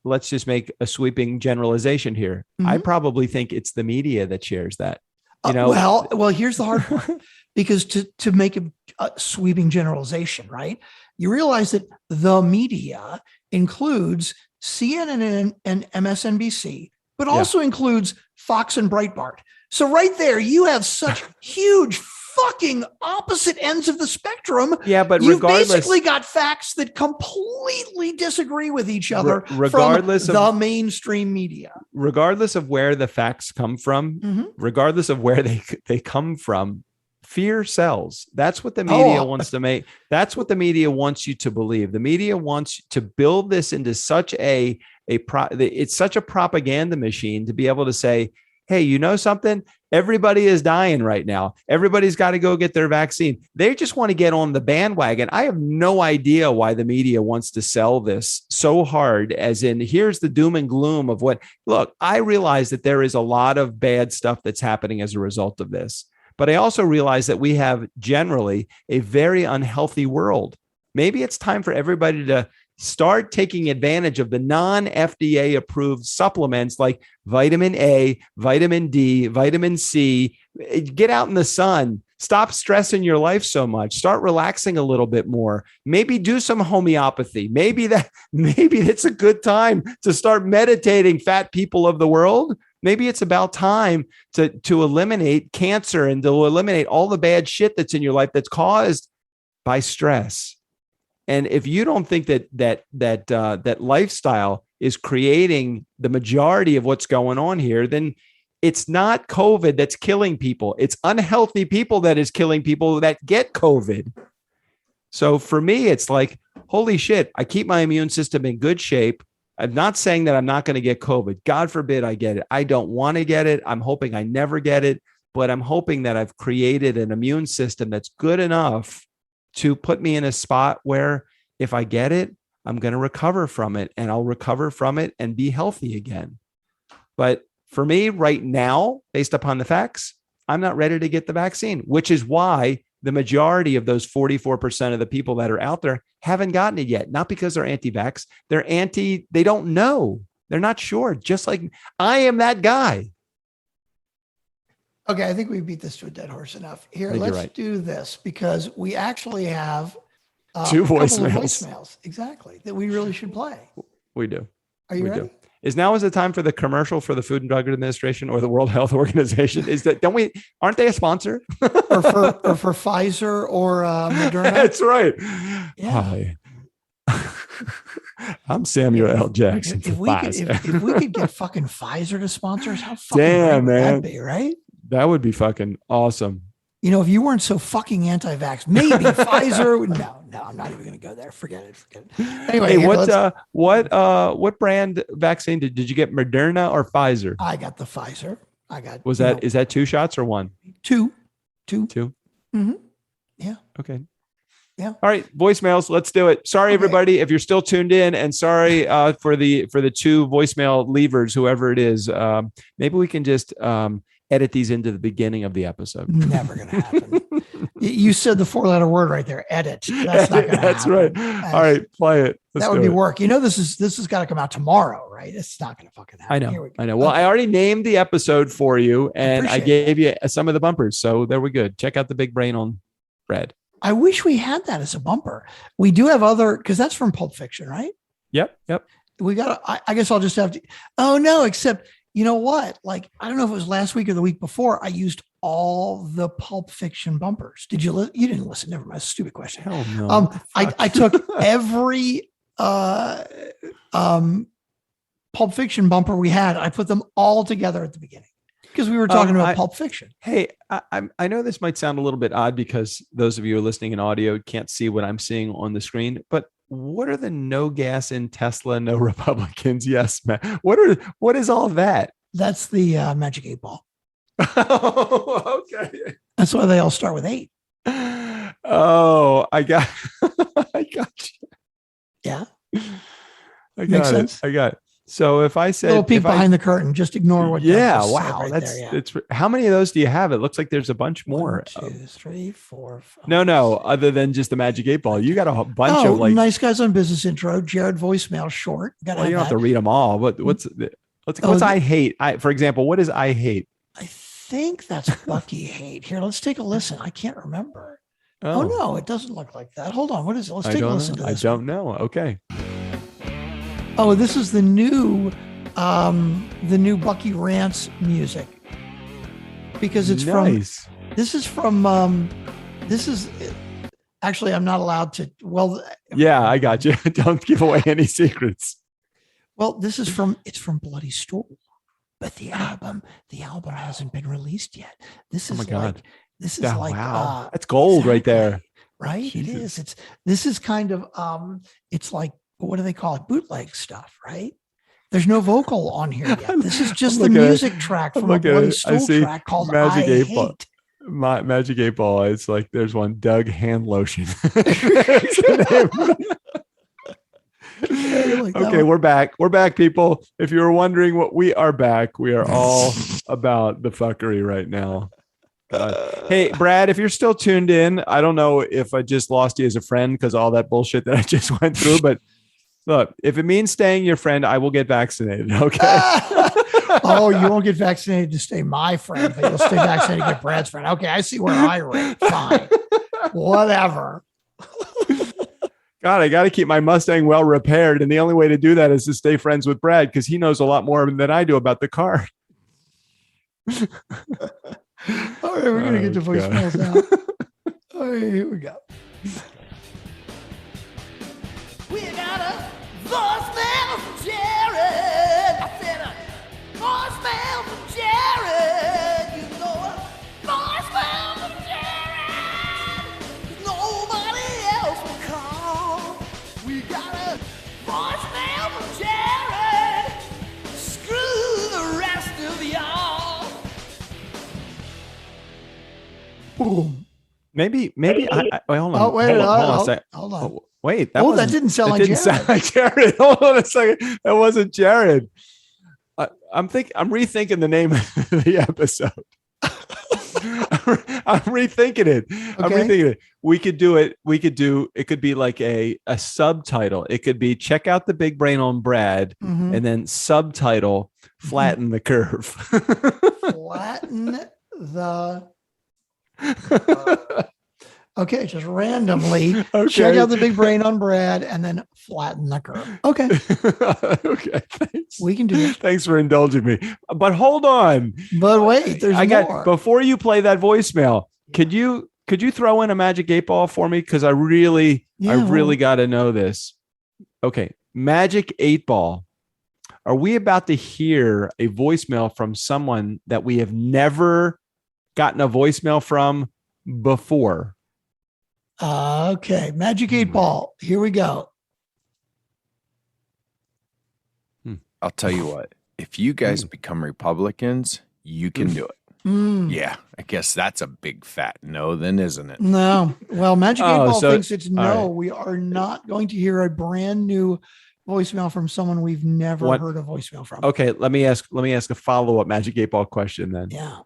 a sweeping generalization here. I probably think it's the media that shares that. Well, here's the hard part, because to make a sweeping generalization, right? You realize that the media includes CNN and MSNBC, but also includes Fox and Breitbart. So right there, you have such huge fucking opposite ends of the spectrum. Yeah, but you've basically got facts that completely disagree with each other regardless from the mainstream media. Regardless of where the facts come from, regardless of where they come from, fear sells. That's what the media wants to make. That's what the media wants you to believe. The media wants to build this into such it's such a propaganda machine to be able to say, hey, you know something? Everybody is dying right now. Everybody's got to go get their vaccine. They just want to get on the bandwagon. I have no idea why the media wants to sell this so hard, as in, here's the doom and gloom of what. Look, I realize that there is a lot of bad stuff that's happening as a result of this. But I also realize that we have generally a very unhealthy world. Maybe it's time for everybody to start taking advantage of the non-FDA approved supplements like vitamin A, vitamin D, vitamin C. Get out in the sun. Stop stressing your life so much. Start relaxing a little bit more. Maybe do some homeopathy. Maybe it's a good time to start meditating, fat people of the world. Maybe it's about time to eliminate cancer and to eliminate all the bad shit that's in your life that's caused by stress. And if you don't think that lifestyle is creating the majority of what's going on here, then it's not COVID that's killing people. It's unhealthy people that is killing people that get COVID. So for me, it's like, holy shit, I keep my immune system in good shape. I'm not saying that I'm not going to get COVID. God forbid I get it. I don't want to get it. I'm hoping I never get it, but I'm hoping that I've created an immune system that's good enough to put me in a spot where if I get it, I'm going to recover from it, and I'll recover from it and be healthy again. But for me right now, based upon the facts, I'm not ready to get the vaccine, which is why the majority of those 44% of the people that are out there haven't gotten it yet. Not because they're anti-vax. They don't know. They're not sure. Just like I am that guy. Okay, I think we beat this to a dead horse enough. Here, let's do this, because we actually have two voicemails. Exactly, that we really should play. We do. Are you ready? Is now the time for the commercial for the Food and Drug Administration or the World Health Organization? Aren't they a sponsor? or for Pfizer or Moderna? That's right. Yeah. Hi. I'm Samuel L. Jackson. If we could get fucking Pfizer to sponsor us, how fucking great would that be, right? That would be fucking awesome. You know, if you weren't so fucking anti-vax, maybe Pfizer. No, I'm not even going to go there. Forget it. Anyway, hey, what brand vaccine did you get? Moderna or Pfizer? I got the Pfizer. Is that 2 shots or 1? 2. 2. Mm-hmm. Yeah. Okay. Yeah. All right. Voicemails. Let's do it. Sorry, everybody, if you're still tuned in, and sorry for the 2 voicemail leavers, whoever it is. Maybe we can just edit these into the beginning of the episode. Never going to happen. You said the 4-letter word right there. Edit. That's not going to happen. That's right. All right, play it. That would be work. You know, this has got to come out tomorrow, right? It's not going to fucking happen. I know. Well, I already named the episode for you, and I gave you some of the bumpers. So there we go. Check out the big brain on Brad. I wish we had that as a bumper. We do have other, because that's from Pulp Fiction, right? Yep. We got to, I guess I'll just have to, oh no, except, you know what? Like, I don't know if it was last week or the week before, I used all the Pulp Fiction bumpers. Did you listen? You didn't listen. Never mind. Stupid question. Hell no. I took every Pulp Fiction bumper we had. I put them all together at the beginning because we were talking about Pulp Fiction. Hey, I know this might sound a little bit odd because those of you who are listening in audio can't see what I'm seeing on the screen, but what are the no gas in Tesla, no Republicans? Yes, man. What is all of that? That's the Magic 8 Ball. Oh, okay. That's why they all start with 8. Oh, I got you. Yeah. Makes sense. I got it. So if I said little peek behind the curtain, just ignore what. Yeah, Doug just said wow. right That's there, yeah. it's how many of those do you have? It looks like there's a bunch more. 1, 2, 3, 4, 5. No, other than just the Magic 8-Ball. You got a bunch of like Nice Guys on Business intro, Jared voicemail short. Well, you don't have to read them all. What's I hate? For example, what is I hate? I think that's Bucky hate. Here, let's take a listen. I can't remember. Oh no, it doesn't look like that. Hold on. What is it? Let's take a listen to this. I don't know. Okay. Oh, this is the new Bucky Rants music. Because it's nice. This is actually, I'm not allowed to. Well, yeah, I got you. Don't give away any secrets. Well, it's from Bloody Stool, but the album hasn't been released yet. This is wow. That's gold right there. Right? Jesus. It is. This is kind of it's like, what do they call it? Bootleg stuff, right? There's no vocal on here yet. This is just the music track from a Bloody Stool track called Magic 8-Ball. Magic 8-Ball. It's like there's one Doug hand lotion. Okay, we're back. We're back, people. If you were wondering what we are back, we are all about the fuckery right now. Hey, Brad, if you're still tuned in, I don't know if I just lost you as a friend because all that bullshit that I just went through, but look, if it means staying your friend, I will get vaccinated. Okay. Oh, you won't get vaccinated to stay my friend, but you'll stay vaccinated to get Brad's friend. Okay, I see where I rate. Fine. Whatever. God, I got to keep my Mustang well repaired. And the only way to do that is to stay friends with Brad because he knows a lot more than I do about the car. All right, we're going to get to voicemails now. All right, here we go. We got a voicemail from Jared. I said a voicemail from Jared. You know a voicemail from Jared. Nobody else will call. We got a voicemail from Jared. Screw the rest of y'all. Boom. Maybe. Wait, hold on. Oh, wait, hold on a second. Hold on. Oh, wait, that didn't sound like Jared. Sound like Jared. Hold on a second. That wasn't Jared. I'm rethinking the name of the episode. I'm rethinking it. Okay. I'm rethinking it. We could do it. It could be like a subtitle. It could be check out the big brain on Brad, and then subtitle flatten the curve. Flatten the. Okay, just randomly check out the big brain on Brad and then flatten the curve. Okay. Okay. Thanks. We can do it. Thanks for indulging me. But hold on. But wait, there's more. Before you play that voicemail, could you throw in a Magic 8-Ball for me? Because I really got to know this. Okay. Magic 8-Ball. Are we about to hear a voicemail from someone that we have never gotten a voicemail from before? Okay, Magic 8-Ball. Here we go. I'll tell you what. If you guys become Republicans, you can do it. Yeah, I guess that's a big fat no, then, isn't it? No. Well, Magic 8-Ball thinks it's no. Right. We are not going to hear a brand new voicemail from someone we've never heard a voicemail from. Okay, let me ask a follow-up Magic 8-Ball question then. Yeah.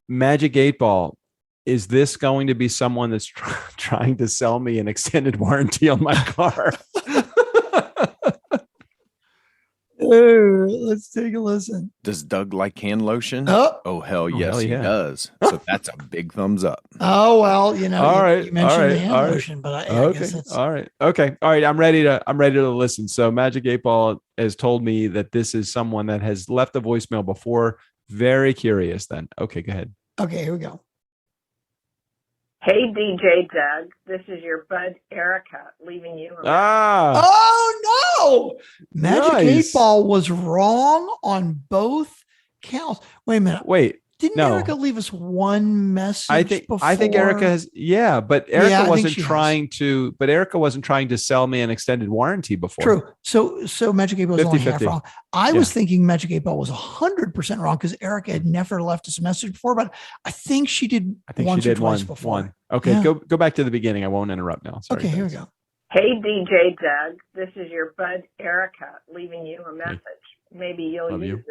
Magic 8-Ball, is this going to be someone that's trying to sell me an extended warranty on my car? Let's take a listen. Does Doug like hand lotion? Oh hell yes, he does. So that's a big thumbs up. Oh, well, you mentioned the hand all lotion, but I guess it's all right. Okay. All right. I'm ready to listen. So Magic 8-Ball has told me that this is someone that has left a voicemail before. Very curious then. Okay, go ahead. Okay, here we go. Hey, DJ Doug. This is your bud, Erica, leaving you. Oh, no. Magic 8-Ball was wrong on both counts. Wait a minute. Didn't Erica leave us one message before? I think Erica has, but Erica wasn't trying to sell me an extended warranty before. True. So Magic 8-Ball was only half wrong. I was thinking Magic 8-Ball was 100% wrong because Erica had never left us a message before, but I think she did once or twice before. Okay, go back to the beginning. I won't interrupt now. Sorry, okay, here we go. Hey, DJ Doug, this is your bud Erica leaving you a message. Maybe you'll Love use you. this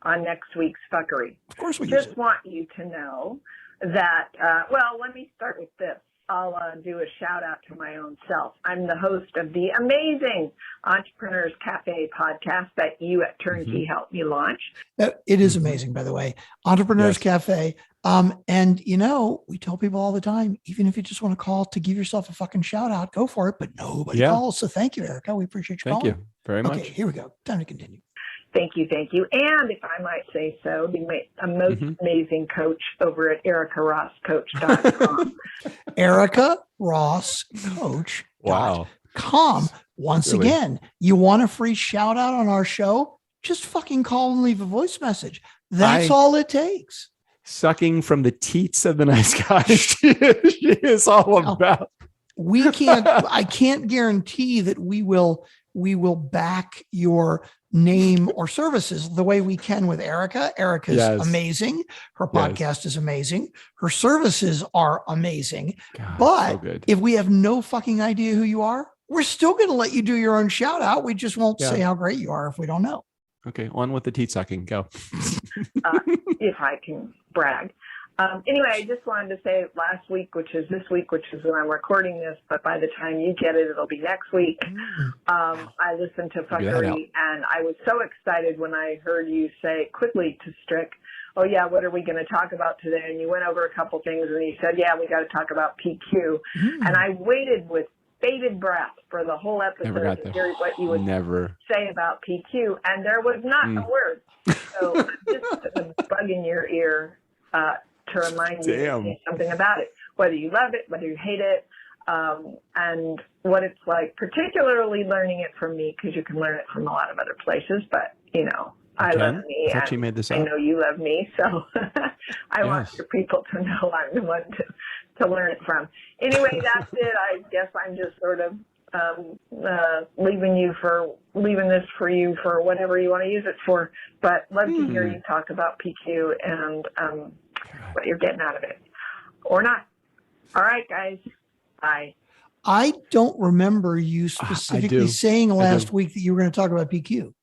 on next week's fuckery. Of course we use Just it. want you to know that, well, let me start with this. I'll do a shout out to my own self. I'm the host of the amazing Entrepreneurs Cafe podcast that you at TurnKey helped me launch. It is amazing, by the way. Entrepreneurs Cafe. And you know, we tell people all the time, even if you just want to call to give yourself a fucking shout out, go for it. But nobody calls. So thank you, Erica. We appreciate you calling. Thank you very much. Okay, here we go. Time to continue. Thank you. And if I might say so, the most amazing coach over at EricaRossCoach.com. Erica Ross Coach. Wow. Com. Once Really? again, you want a free shout out on our show? Just fucking call and leave a voice message. That's all it takes. Sucking from the teats of the nice guy. she is all about. I can't guarantee that we will back your name or services the way we can with Erica. Erica's amazing. Her podcast is amazing. Her services are amazing. God, but so good. if we have no fucking idea who you are, we're still going to let you do your own shout out. We just won't say how great you are if we don't know. Okay. On with the teat sucking. Go. If I can brag. Anyway, I just wanted to say last week, which is this week, which is when I'm recording this, but by the time you get it, it'll be next week. I listened to Fuckery, and I was so excited when I heard you say quickly to Strick, oh, yeah, what are we going to talk about today? And you went over a couple things, and you said, yeah, we got to talk about PQ. And I waited with bated breath for the whole episode to hear what you would say about PQ, and there was not a word. So I'm just putting a bug in your ear to remind you to say something about it, whether you love it, whether you hate it, and what it's like, particularly learning it from me, because you can learn it from a lot of other places. But, you know, I love me. I thought you made this up. I know you love me, so I want your people to know I'm the one to learn it from. Anyway, that's it. I guess I'm just sort of leaving this for you for whatever you want to use it for. But love to hear you talk about PQ and what you're getting out of it, or not. All right, guys. Bye. I don't remember you specifically saying last week that you were going to talk about PQ.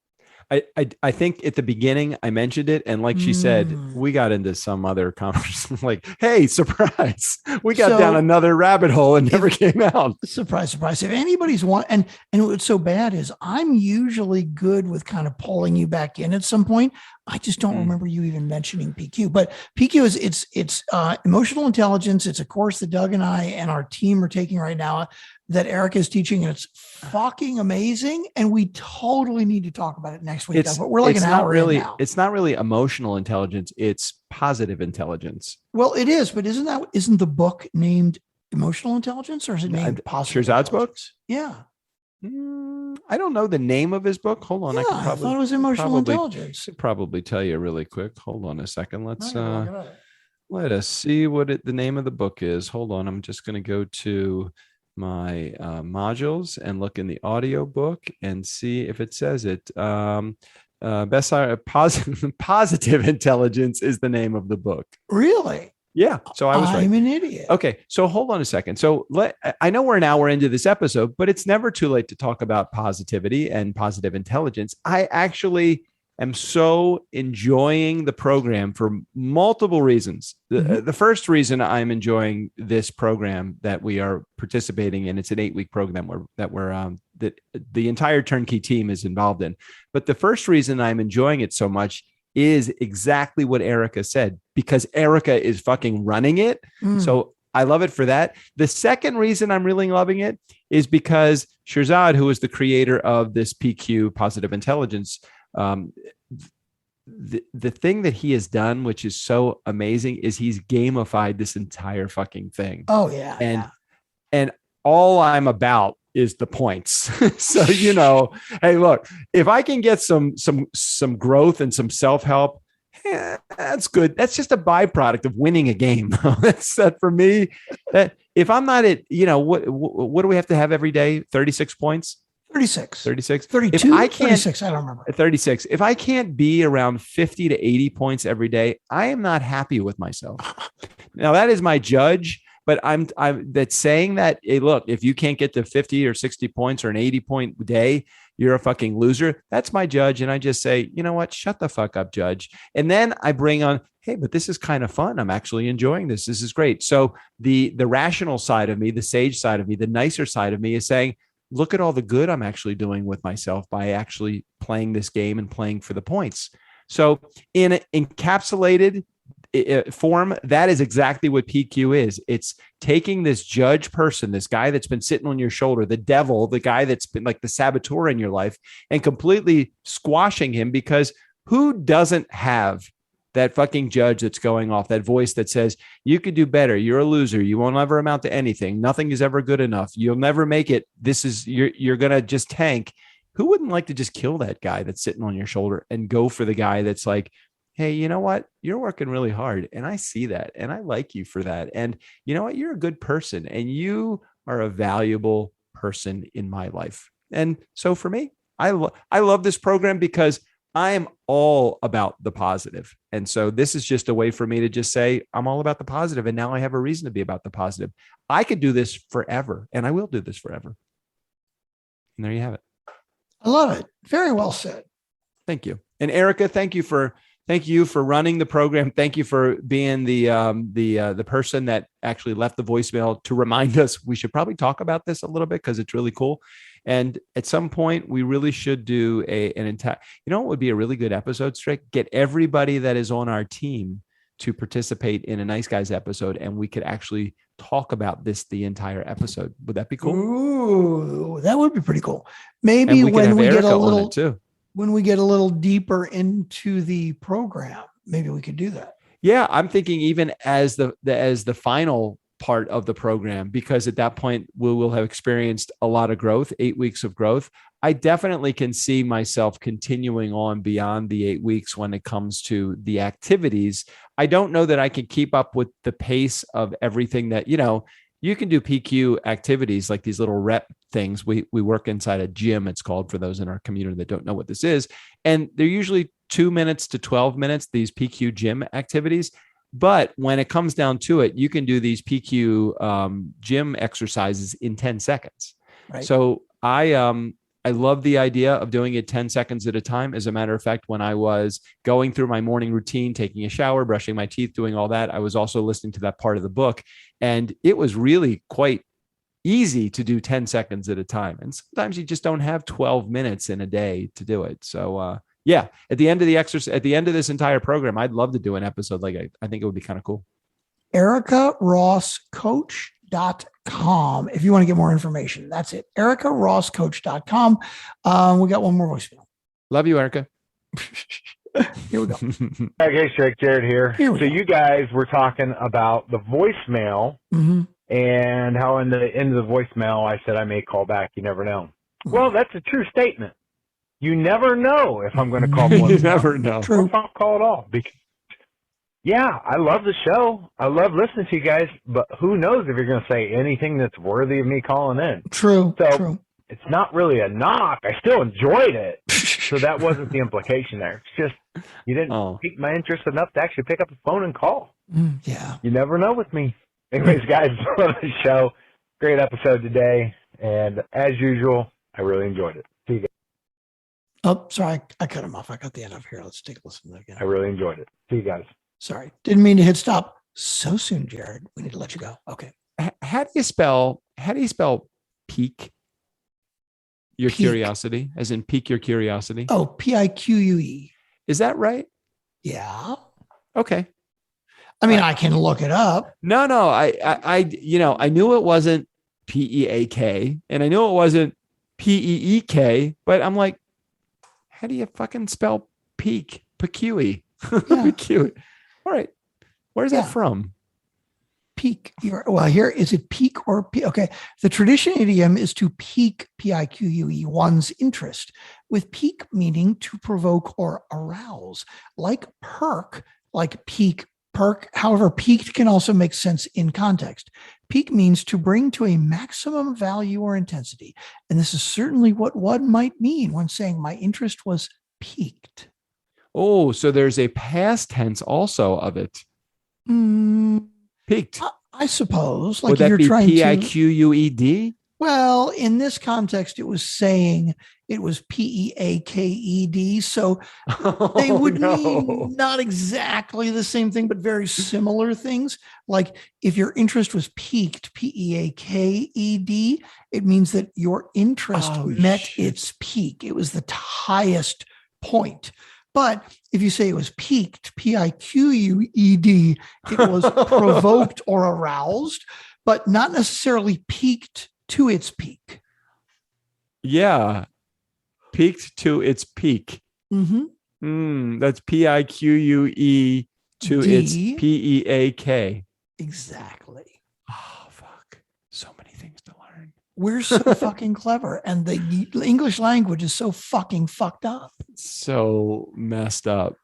I think at the beginning I mentioned it, and like she said, we got into some other conversation. Like, hey, surprise, we got down another rabbit hole and never came out. Surprise! If anybody's and what's so bad is I'm usually good with kind of pulling you back in at some point. I just don't remember you even mentioning PQ. But PQ is it's emotional intelligence. It's a course that Doug and I and our team are taking right now that Erica is teaching, and it's fucking amazing. And we totally need to talk about it next week. But we're like an hour in now. It's not really emotional intelligence. It's positive intelligence. Well, it is, but isn't the book named Emotional Intelligence, or is it named Positive Shirzad's books? Yeah. I don't know the name of his book. Hold on. Yeah, I thought it was Emotional Intelligence. Could probably tell you really quick. Hold on a second. Let us see what the name of the book is. Hold on. I'm just going to go to my modules and look in the audio book and see if it says it. Positive Intelligence is the name of the book. Really? Yeah. So I was right. I'm an idiot. Okay. So hold on a second. So I know we're an hour into this episode, but it's never too late to talk about positivity and positive intelligence. I actually am so enjoying the program for multiple reasons. The first reason I'm enjoying this program that we are participating in, it's an 8-week program that the entire TurnKey team is involved in. But the first reason I'm enjoying it so much is exactly what Erica said, because Erica is fucking running it. So I love it for that. The second reason I'm really loving it is because Shirzad, who is the creator of this PQ Positive Intelligence, the thing that he has done, which is so amazing, is he's gamified this entire fucking thing. Oh yeah. And all I'm about is the points. So, you know, hey, look, if I can get some growth and some self-help, that's good. That's just a byproduct of winning a game. That's that for me. That if I'm not at, you know, what do we have to have every day? 36 points. 36, 32, if I can't, 36. I don't remember. 36. If I can't be around 50 to 80 points every day, I am not happy with myself. Now that is my judge, But I'm that's saying that, hey, look, if you can't get to 50 or 60 points or an 80-point day, you're a fucking loser. That's my judge. And I just say, you know what? Shut the fuck up, judge. And then I bring on, hey, but this is kind of fun. I'm actually enjoying this. This is great. So the rational side of me, the sage side of me, the nicer side of me is saying, look at all the good I'm actually doing with myself by actually playing this game and playing for the points. So in an encapsulated form, that is exactly what PQ is. It's taking this judge person, this guy that's been sitting on your shoulder, the devil, the guy that's been like the saboteur in your life, and completely squashing him, because who doesn't have that fucking judge that's going off, that voice that says, you could do better. You're a loser. You won't ever amount to anything. Nothing is ever good enough. You'll never make it. This is, you're going to just tank. Who wouldn't like to just kill that guy that's sitting on your shoulder and go for the guy that's like, hey, you know what? You're working really hard. And I see that. And I like you for that. And you know what? You're a good person and you are a valuable person in my life. And so for me, I love this program because I am all about the positive. And so this is just a way for me to just say, I'm all about the positive. And now I have a reason to be about the positive. I could do this forever, and I will do this forever. And there you have it. I love it. Very well said. Thank you. And Erica, thank you for running the program. Thank you for being the person that actually left the voicemail to remind us we should probably talk about this a little bit because it's really cool. And at some point, we really should do an entire, you know, what would be a really good episode, Strick? Get everybody that is on our team to participate in a Nice Guys episode, and we could actually talk about this the entire episode. Would that be cool? Ooh, that would be pretty cool. Maybe when we get a little too. When we get a little deeper into the program, maybe we could do that. Yeah, I'm thinking even as the final part of the program, because at that point we will have experienced a lot of growth, 8 weeks of growth. I definitely can see myself continuing on beyond the 8 weeks when it comes to the activities. I don't know that I can keep up with the pace of everything that, you know, you can do PQ activities like these little rep things. We work inside a gym, it's called, for those in our community that don't know what this is. And they're usually 2 minutes to 12 minutes, these PQ gym activities. But when it comes down to it, you can do these PQ gym exercises in 10 seconds. Right. So I love the idea of doing it 10 seconds at a time. As a matter of fact, when I was going through my morning routine, taking a shower, brushing my teeth, doing all that, I was also listening to that part of the book. And it was really quite easy to do 10 seconds at a time. And sometimes you just don't have 12 minutes in a day to do it. So yeah, at the end of the exercise, at the end of this entire program, I'd love to do an episode like I think it would be kind of cool. EricaRossCoach.com if you want to get more information. That's it. EricaRossCoach.com. We got one more voicemail. Love you, Erica. Here we go. Okay, Strick, Jared here. So you guys were talking about the voicemail and how in the end of the voicemail I said I may call back. You never know. Well, that's a true statement. You never know if I'm going to call one. You never know. True. I won't call at all. Because, yeah, I love the show. I love listening to you guys, but who knows if you're going to say anything that's worthy of me calling in. True. So true. It's not really a knock. I still enjoyed it. So that wasn't the implication there. It's just you didn't pique my interest enough to actually pick up the phone and call. Yeah. You never know with me. Anyways, guys, love the show. Great episode today. And as usual, I really enjoyed it. See you guys. Oh, sorry. I cut him off. I got the end of here. Let's take a listen to that again. I really enjoyed it. See you guys. Sorry. Didn't mean to hit stop so soon, Jared. We need to let you go. Okay. How do you spell pique? Your curiosity, as in pique your curiosity? Oh, Pique. Is that right? Yeah. Okay. I mean, I can look it up. No. I knew it wasn't PEAK, and I knew it wasn't PEEK, but I'm like, how do you fucking spell peak? Peculiar. Yeah. Peculiar. All right. Where's that from? Peak. Well, here, is it peak or peak? Okay. The tradition idiom is to pique, Pique, one's interest, with pique meaning to provoke or arouse. Like perk, like peak, perk. However, piqued can also make sense in context. Pique means to bring to a maximum value or intensity. And this is certainly what one might mean when saying my interest was piqued. Oh, so there's a past tense also of it. Peaked. I suppose. Like Would that you're be trying PIQUED? Well, in this context, it was saying it was PEAKED. So they would mean not exactly the same thing, but very similar things. Like if your interest was piqued, PEAKED, it means that your interest met its peak. It was the highest point. But if you say it was piqued, PIQUED, it was provoked or aroused, but not necessarily peaked to its peak. Yeah. Peaked to its peak. That's PIQUE to its PEAK. Exactly. Oh, fuck. So many things to learn. We're so fucking clever. And the English language is so fucking fucked up. So messed up.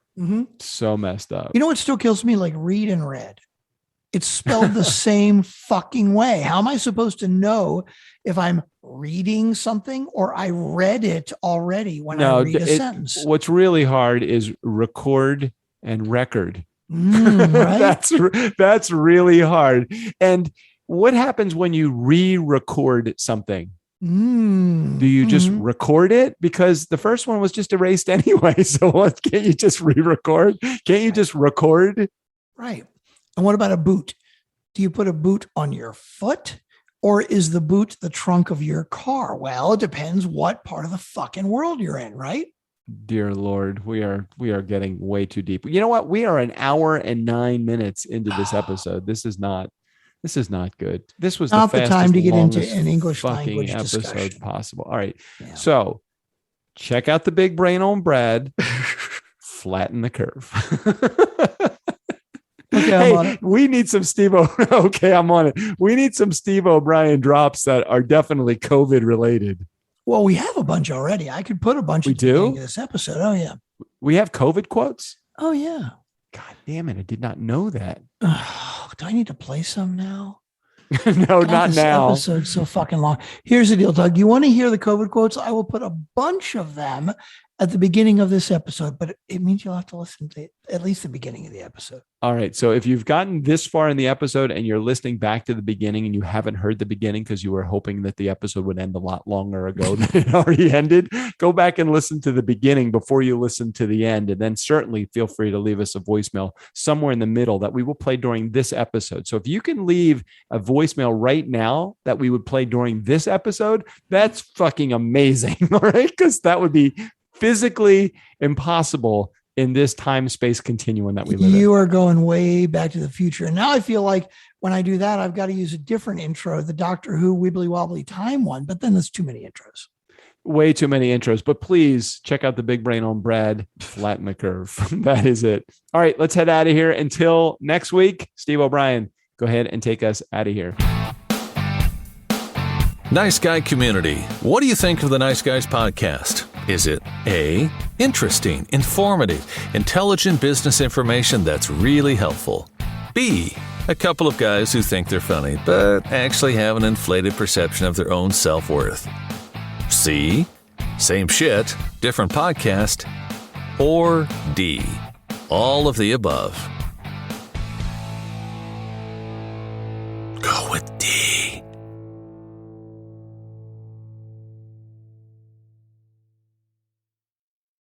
So messed up. You know what still kills me? Like read and read. It's spelled the same fucking way. How am I supposed to know if I'm reading something or I read it already when I read a sentence? What's really hard is record and record. Right? That's really hard. And what happens when you re-record something? Do you just record it? Because the first one was just erased anyway. So can't you just re-record? Can't you just record? Right. And what about a boot? Do you put a boot on your foot or is the boot the trunk of your car? Well, it depends what part of the fucking world you're in, right? Dear Lord, we are getting way too deep. You know what? We are an hour and 9 minutes into this episode. This is not good. This was not the fastest, time to get into longest an English fucking language episode discussion possible. All right. Yeah. So check out the big brain on Brad. Flatten the curve. Okay, hey, I'm on it. we need some Okay, I'm on it. We need some Steve O'Brien drops that are definitely COVID related. Well, we have a bunch already. I could put a bunch of this episode. Oh, yeah. We have COVID quotes? Oh, yeah. God damn it. I did not know that. Do I need to play some now? No, not this now. Episode's so fucking long. Here's the deal, Doug. You want to hear the COVID quotes? I will put a bunch of them at the beginning of this episode, but it means you'll have to listen to at least the beginning of the episode. All right. So if you've gotten this far in the episode and you're listening back to the beginning and you haven't heard the beginning because you were hoping that the episode would end a lot longer ago than it already ended, go back and listen to the beginning before you listen to the end. And then certainly feel free to leave us a voicemail somewhere in the middle that we will play during this episode. So if you can leave a voicemail right now that we would play during this episode, that's fucking amazing. All right. Because that would be physically impossible in this time-space continuum that we live in. You are going way back to the future. And now I feel like when I do that, I've got to use a different intro, the Doctor Who Wibbly Wobbly Time one, but then there's too many intros. Way too many intros, but please check out the big brain on Brad, flatten the curve. That is it. All right, let's head out of here. Until next week, Steve O'Brien, go ahead and take us out of here. Nice Guy community, what do you think of the Nice Guys podcast? Is it A, interesting, informative, intelligent business information that's really helpful? B, a couple of guys who think they're funny, but actually have an inflated perception of their own self-worth? C, same shit, different podcast? Or D, all of the above? Go with D.